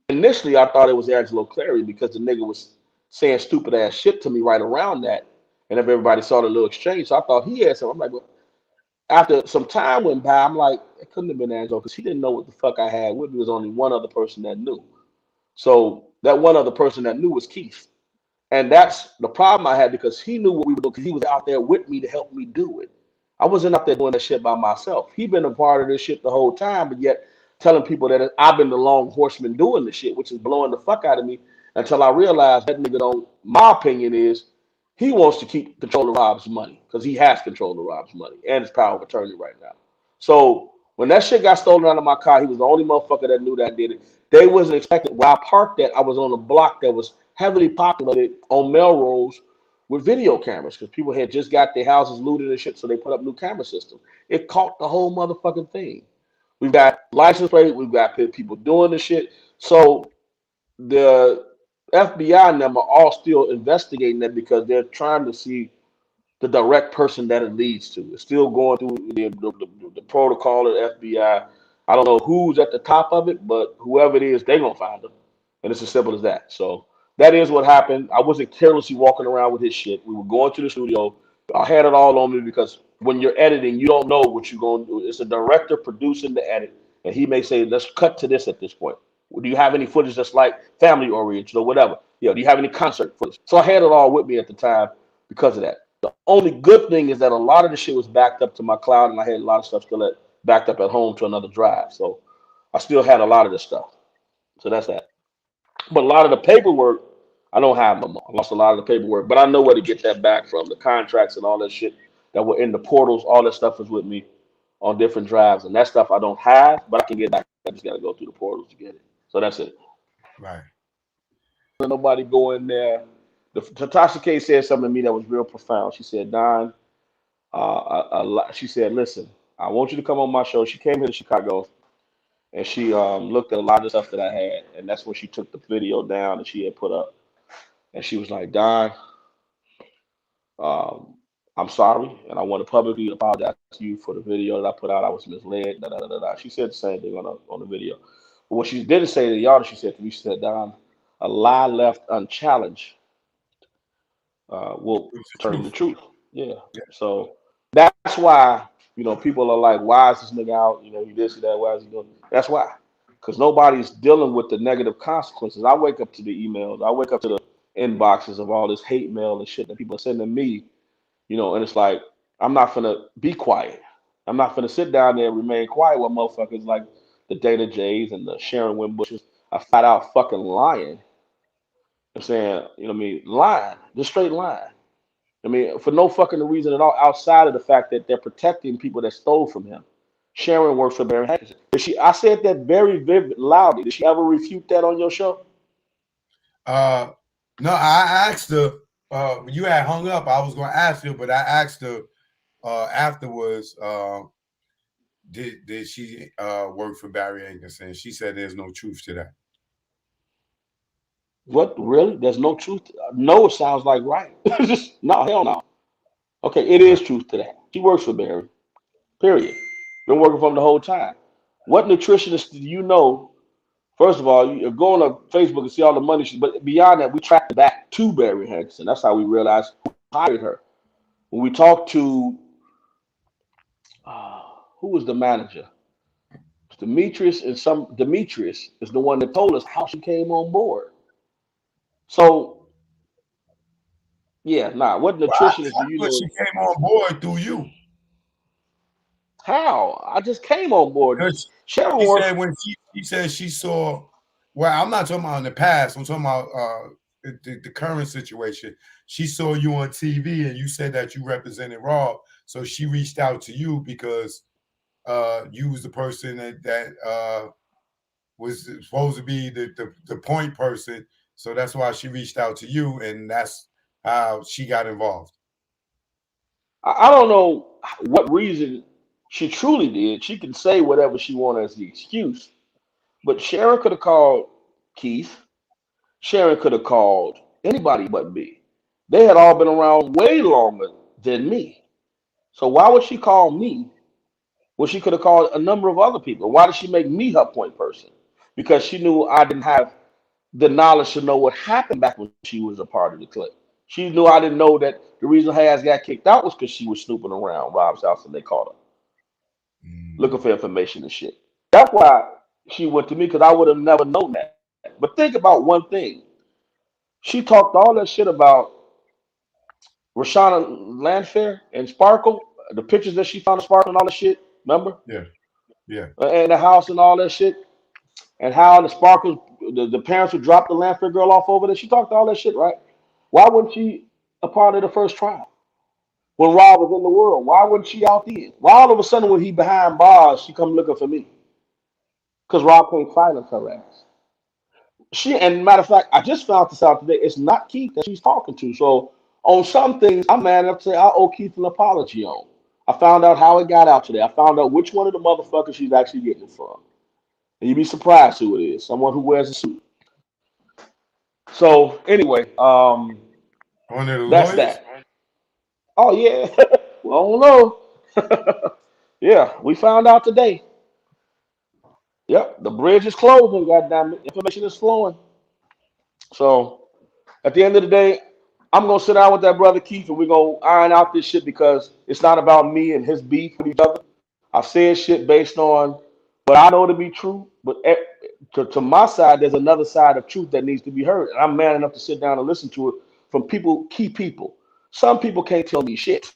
initially, I thought it was Angelo Clary because the nigga was saying stupid ass shit to me right around that. And if everybody saw the little exchange, so I thought he had something. I'm like, well, after some time went by, I'm like, it couldn't have been Angelo because he didn't know what the fuck I had with me. There was only one other person that knew. So that one other person that knew was Keith. And that's the problem I had because he knew what we were doing because he was out there with me to help me do it. I wasn't out there doing that shit by myself. He been a part of this shit the whole time, but yet telling people that I've been the long horseman doing the shit, which is blowing the fuck out of me until I realized that nigga don't. My opinion is he wants to keep control of Rob's money because he has control of Rob's money and his power of attorney right now. So when that shit got stolen out of my car, he was the only motherfucker that knew that I did it. They wasn't expecting. Where I parked at, I was on a block that was heavily populated on Melrose with video cameras because people had just got their houses looted and shit, so they put up new camera systems. It caught the whole motherfucking thing. We've got license plate, we've got people doing the shit. So the FBI and them are all still investigating that because they're trying to see the direct person that it leads to. It's still going through the protocol of the FBI. I don't know who's at the top of it, but whoever it is, they're going to find them. And it's as simple as that. So that is what happened. I wasn't carelessly walking around with his shit. We were going to the studio. I had it all on me because when you're editing, you don't know what you're going to do. It's a director producing the edit. And he may say, let's cut to this at this point. Do you have any footage that's like family oriented or whatever? Do you have any concert footage? So I had it all with me at the time because of that. The only good thing is that a lot of the shit was backed up to my cloud, and I had a lot of stuff still backed up at home to another drive. So I still had a lot of this stuff. So that's that. But a lot of the paperwork, I don't have no more. I lost a lot of the paperwork, but I know where to get that back from. The contracts and all that shit that were in the portals, all that stuff is with me on different drives, and that stuff I don't have, but I can get back. I just got to go through the portals to get it. So that's it. Right. Nobody go in there. Tasha K said something to me that was real profound. She said, Don, she said, listen, I want you to come on my show. She came here to Chicago and she looked at a lot of stuff that I had. And that's when she took the video down that she had put up. And she was like, Don, um, I'm sorry. And I want to publicly apologize to you for the video that I put out. I was misled. Da, da, da, da, da. She said the same thing on the video. But what she didn't say to y'all, she said to me, she said, Don, a lie left unchallenged will It's the turn the truth. truth. Yeah. Yeah. So that's why, people are like, why is this nigga out? He this, he that, why is he doing? That's why. Because nobody's dealing with the negative consequences. I wake up to the emails, I wake up to the inboxes of all this hate mail and shit that people are sending me, and it's like, I'm not gonna be quiet. I'm not gonna sit down there and remain quiet when motherfuckers like the Dana Jays and the Sharon Winbushes are flat out fucking lying. I'm saying, what I mean, lying, just straight lying. I mean, for no fucking reason at all, outside of the fact that they're protecting people that stole from him. Sharon works for Barry Hankinson. I said that very vivid, loudly. Did she ever refute that on your show? No, I asked her. You had hung up. I was going to ask you, but I asked her afterwards. Did she work for Barry Hankinson? She said there's no truth to that. What, really? There's no truth? No, it sounds like right. No, hell no. Okay, it is truth to that. She works for Barry. Period. Been working for him the whole time. What nutritionist do you know? First of all, you go on Facebook and see all the money but beyond that, we tracked it back to Barry Hankinson. That's how we realized who hired her. When we talked to who was the manager? Demetrius Demetrius is the one that told us how she came on board. So yeah, what Well, I nutritionist do you thought know? she came on board through you. How? I just came on board. Because Sharon she works. said when she said she saw. Well, I'm not talking about in the past. I'm talking about the current situation. She saw you on TV and you said that you represented Rob, so she reached out to you because you was the person that was supposed to be the point person. So that's why she reached out to you, and that's how she got involved. I don't know what reason she truly did. She can say whatever she wanted as the excuse, but Sharon could have called Keith. Sharon could have called anybody but me. They had all been around way longer than me. So why would she call me? Well, she could have called a number of other people. Why did she make me her point person? Because she knew I didn't have the knowledge to know what happened back when she was a part of the clique. She knew I didn't know that the reason Hayes got kicked out was because she was snooping around Rob's house and they caught her looking for information and shit. That's why she went to me because I would have never known that. But think about one thing. She talked all that shit about Rashana Landfair and Sparkle, the pictures that she found of Sparkle and all that shit. Remember? Yeah, yeah. And the house and all that shit. And how the Sparkle, the parents would drop the Landfair girl off over there. She talked all that shit, right? Why wasn't she a part of the first trial? When Rob was in the world, why wasn't she out there? Why all of a sudden when he behind bars, she come looking for me? Because Rob can't silence her ass. And matter of fact, I just found this out today. It's not Keith that she's talking to. So on some things, I'm mad enough to say I owe Keith an apology on. I found out how it got out today. I found out which one of the motherfuckers she's actually getting it from. And you'd be surprised who it is. Someone who wears a suit. So anyway, One of the that's lawyers. that. Oh yeah. Well, I don't know. Yeah, we found out today. Yep, the bridge is closing. Goddamn it, information is flowing. So at the end of the day, I'm gonna sit down with that brother Keith and we're gonna iron out this shit because it's not about me and his beef with each other. I've said shit based on what I know to be true, but to my side, there's another side of truth that needs to be heard. And I'm man enough to sit down and listen to it from key people. Some people can't tell me shit.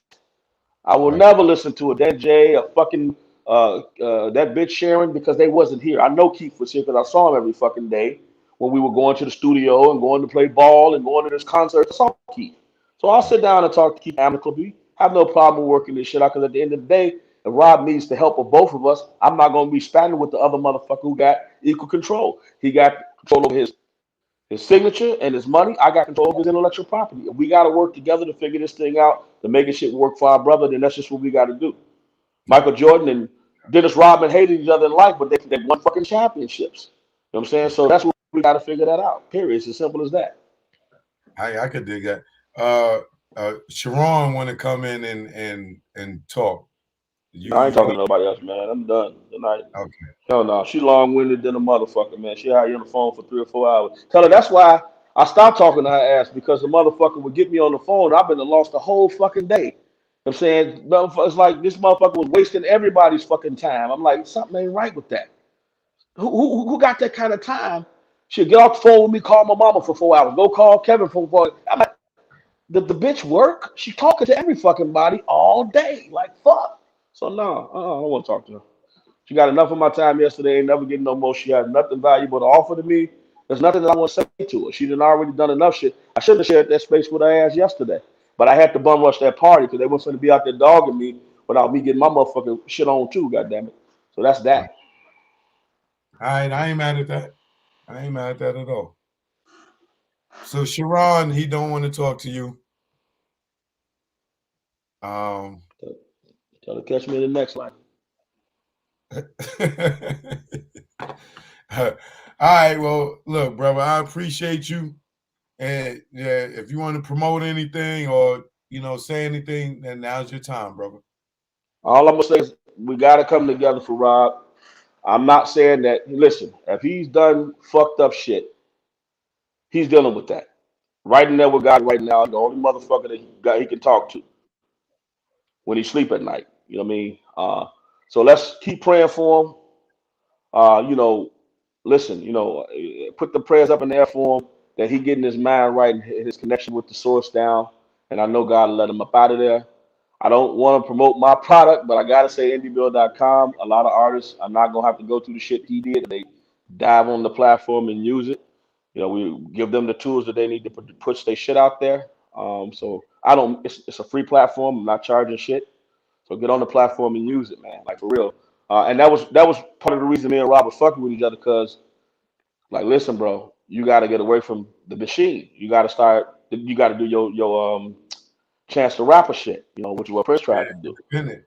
I will Right. never listen to a Dan J, a fucking that bitch Sharon because they wasn't here. I know Keith was here because I saw him every fucking day when we were going to the studio and going to play ball and going to this concert. I saw Keith. So I'll sit down and talk to Keith amicably. Have no problem working this shit out because at the end of the day, if Rob needs the help of both of us, I'm not going to be standing with the other motherfucker who got equal control. He got control over his signature and his money. I got control of his intellectual property. If we got to work together to figure this thing out, to make it shit work for our brother, then that's just what we got to do. Michael Jordan and Dennis Rodman hated each other in life, but they won fucking championships. You know what I'm saying? So that's what we got to figure that out. Period. It's as simple as that. I could dig that. Sharon want to come in and talk. I ain't talking to nobody else, man. I'm done tonight. Okay. Hell no. She long-winded than a motherfucker, man. She had you on the phone for 3 or 4 hours. Tell her that's why I stopped talking to her ass because the motherfucker would get me on the phone. I've been lost the whole fucking day. You know what I'm saying? It's like this motherfucker was wasting everybody's fucking time. I'm like, something ain't right with that. Who got that kind of time? She'll get off the phone with me, call my mama for 4 hours. Go call Kevin for 4 hours. I'm like, the bitch work? She talking to every fucking body all day. Like, fuck. So, no, I don't want to talk to her. She got enough of my time yesterday, ain't never getting no more. She had nothing valuable to offer to me. There's nothing that I want to say to her. She done already done enough shit. I should have shared that space with her ass yesterday. But I had to bum rush that party because they wasn't going to be out there dogging me without me getting my motherfucking shit on too, goddammit. So that's that. All right, I ain't mad at that. I ain't mad at that at all. So Sharon, he don't want to talk to you. Tell to catch me in the next line. All right, well, look, brother, I appreciate you. And yeah, if you want to promote anything or say anything, then now's your time, brother. All I'm gonna say is we gotta come together for Rob. I'm not saying that. Listen, if he's done fucked up shit, he's dealing with that. Right in there with God right now, the only motherfucker that he can talk to when he sleep at night. You know what I mean? So let's keep praying for him. Listen, put the prayers up in the air for him that he getting his mind right and his connection with the source down. And I know God will let him up out of there. I don't want to promote my product, but I gotta say indiebill.com. A lot of artists are not gonna have to go through the shit he did. They dive on the platform and use it. We give them the tools that they need to push their shit out there. So I don't. It's a free platform. I'm not charging shit. So get on the platform and use it, man. Like for real. And that was part of the reason me and Rob were fucking with each other, because like, listen, bro, you got to get away from the machine. You got to start. You got to do your Chance the Rapper shit. Which is what Prince tried to do. Independent.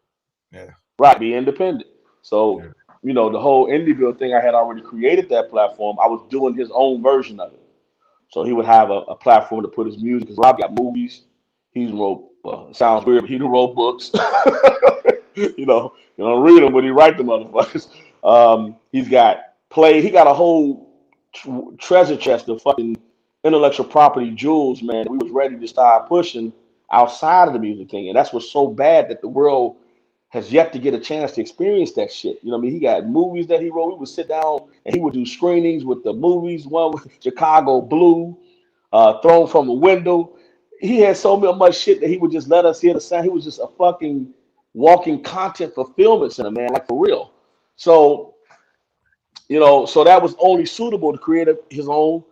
Yeah. Right, be independent. So Yeah. the whole IndieBill thing, I had already created that platform. I was doing his own version of it. So he would have a platform to put his music. Because Rob got movies. He's wrote. Well, it sounds weird, but he wrote books. You don't read them, but he write them motherfuckers. He's got play. He got a whole treasure chest of fucking intellectual property jewels, man. We was ready to start pushing outside of the music thing, and that's what's so bad that the world has yet to get a chance to experience that shit. You know what I mean? He got movies that he wrote. We would sit down and he would do screenings with the movies. One with Chicago Blue, Thrown from a Window. He had so much shit that he would just let us hear the sound. He was just a fucking walking content fulfillment center, man, like for real. So, so that was only suitable to create his own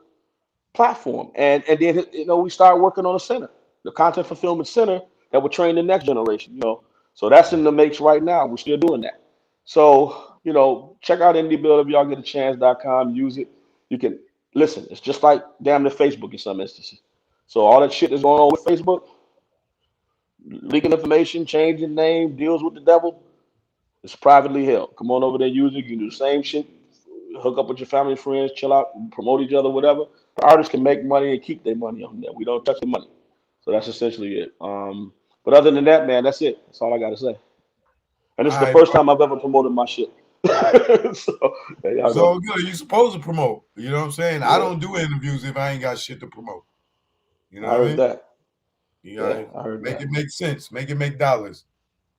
platform. And then, we started working on a center, the content fulfillment center that would train the next generation. So that's in the makes right now. We're still doing that. So, check out IndieBill if y'all get a chance.com, use it. You can listen, it's just like damn near Facebook in some instances. So all that shit that's going on with Facebook, leaking information, changing name, deals with the devil, it's privately held. Come on over there, use it. You can do the same shit. Hook up with your family and friends, chill out, promote each other, whatever. The artists can make money and keep their money on there. We don't touch the money. So that's essentially it. But other than that, man, that's it. That's all I got to say. And this is All the right, first bro. time I've ever promoted my shit. So there y'all It's go. all good. You're supposed to promote. You know what I'm saying? I Yeah, don't do interviews if I ain't got shit to promote. You know I what I heard mean? that. You Yeah, gotta I heard make it that. make sense. Make it make dollars.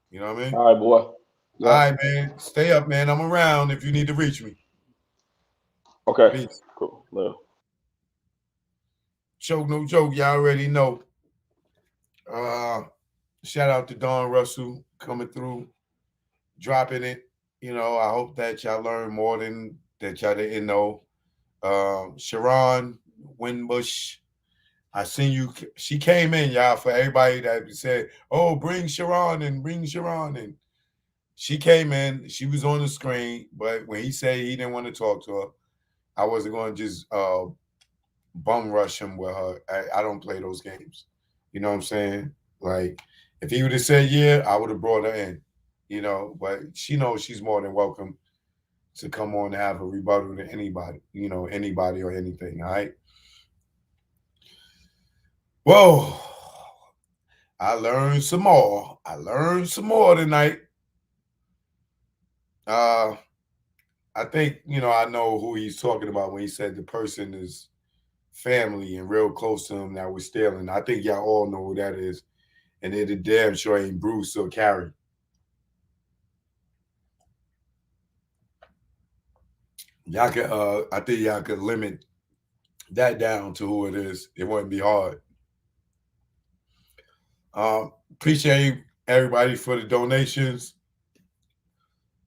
You know what I mean? All right, boy. All Yeah. right, man. Stay up, man. I'm around if you need to reach me. Okay. Peace. Cool. Later. Joke, no joke. Y'all already know. Shout out to Don Russell coming through, dropping it. I hope that y'all learn more than that y'all didn't know. Sharon Winbush, I seen you. She came in, y'all, for everybody that said, "Oh, bring Sharon and bring Sharon." And she came in. She was on the screen, but when he said he didn't want to talk to her, I wasn't going to just bum rush him with her. I don't play those games. You know what I'm saying? Like, if he would have said yeah, I would have brought her in. But she knows she's more than welcome to come on and have a rebuttal to anybody. Anybody or anything. All right. Whoa. I learned some more. I learned some more tonight. Uh, I think, I know who he's talking about when he said the person is family and real close to him that was stealing. I think y'all all know who that is. And it damn sure ain't Bruce or Carrie. Y'all could I think y'all could limit that down to who it is. It wouldn't be hard. Appreciate everybody for the donations.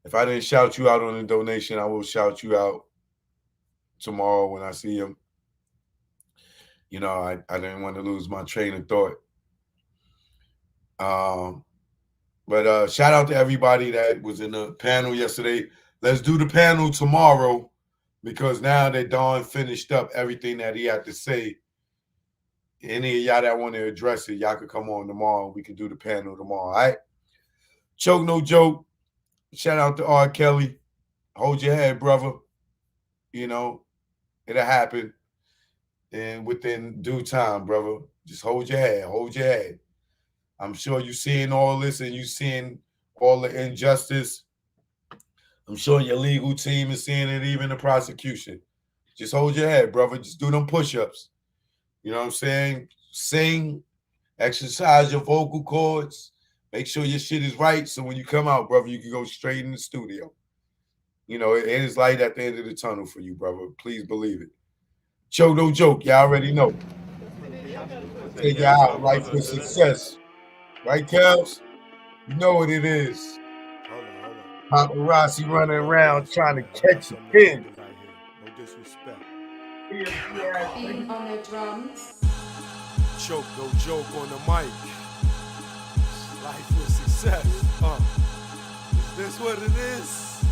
If I didn't shout you out on the donation, I will shout you out tomorrow when I see him. I didn't want to lose my train of thought. But shout out to everybody that was in the panel yesterday. Let's do the panel tomorrow because now that Don finished up everything that he had to say, any of y'all that want to address it, y'all could come on tomorrow. We can do the panel tomorrow. All right. Choke no joke. Shout out to R. Kelly. Hold your head, brother. You know, it'll happen. And within due time, brother. Just hold your head. Hold your head. I'm sure you're seeing all this and you're seeing all the injustice. I'm sure your legal team is seeing it, even the prosecution. Just hold your head, brother. Just do them push-ups. You know what I'm saying? Sing, exercise your vocal cords, make sure your shit is right. So when you come out, brother, you can go straight in the studio. You know, it is light at the end of the tunnel for you, brother. Please believe it. Choke no joke. Y'all already know. Take you out. Life with success. Right, Kels? You know what it is. Paparazzi running around trying to catch a pin. No disrespect. Being on the drums. Choke no joke on the mic. Life with success. Is this what it is?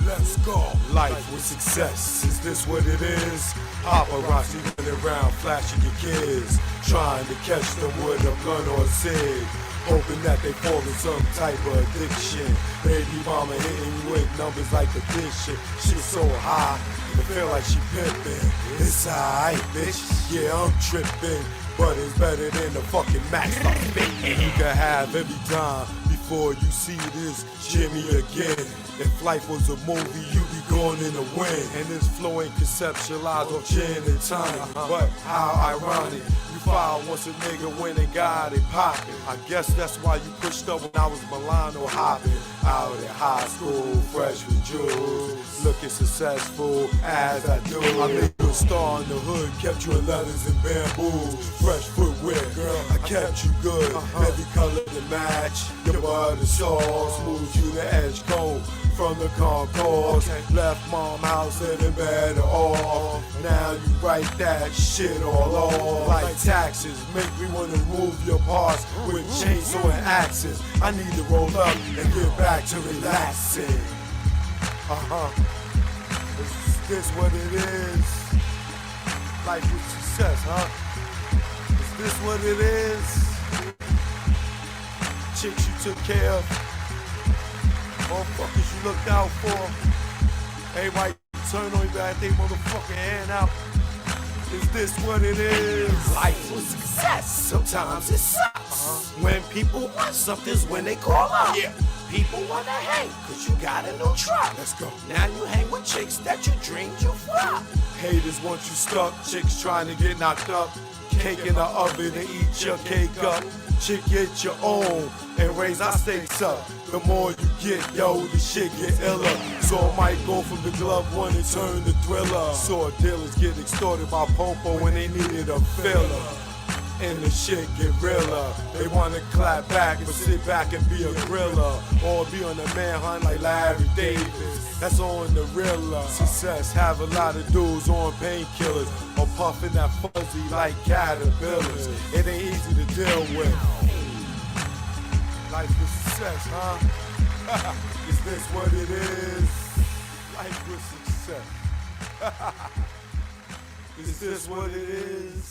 Let's go. Life with success. Is this what it is? Paparazzi running around flashing your kids, trying to catch them with a blunt or a cig, hoping that they fall in some type of addiction. Baby mama hitting you with numbers like addition. She's so high, it feel like she pimping. It's alright, bitch. Yeah, I'm tripping, but it's better than the fucking max I'm spitting. You can have every time before you see this Jimmy again. If life was a movie, you be going in the wind. And this flow ain't conceptualized on gin and tonic. But how ironic, you foul once a nigga went and got it poppin'. I guess that's why you pushed up when I was Milano hopping. Out in high school, fresh with jewels, looking successful as I do. I made you a star in the hood, kept you in leathers and bamboo. Fresh footwear, girl, I kept you good. Every color to match, your butter sauce, moved you the edge comb. From the concourse, left mom house living better off. Now you write that shit all off. Like taxes, make me wanna move your parts with chainsaw and axes. I need to roll up and get back to relaxing. Is this what it is? Life with success, huh? Is this what it is? Chicks you took care of, motherfuckers you looked out for. Everybody turn on you back, they motherfucking hand out. Is this what it is? Life was success. Sometimes it sucks. When people want something's when they call up. Yeah. People wanna hang cause you got a new truck. Let's go. Now you hang with chicks that you dreamed you fuck. Haters want you stuck, chicks trying to get knocked up. Cake in the oven and eat your cake up. Chick get your own and raise our stakes up. The more you get, yo, the shit get iller. So I might go from the glove one and turn to thriller. Saw dealers get extorted by Popo when they needed a filler. And the shit get realer. They wanna clap back but sit back and be a griller. Or be on a manhunt like Larry Davis. That's on the realer. Success have a lot of dudes on painkillers or puffing that fuzzy like caterpillars. It ain't easy to deal with. Life is success, huh? Is this what it is? Life with success. Is this what it is?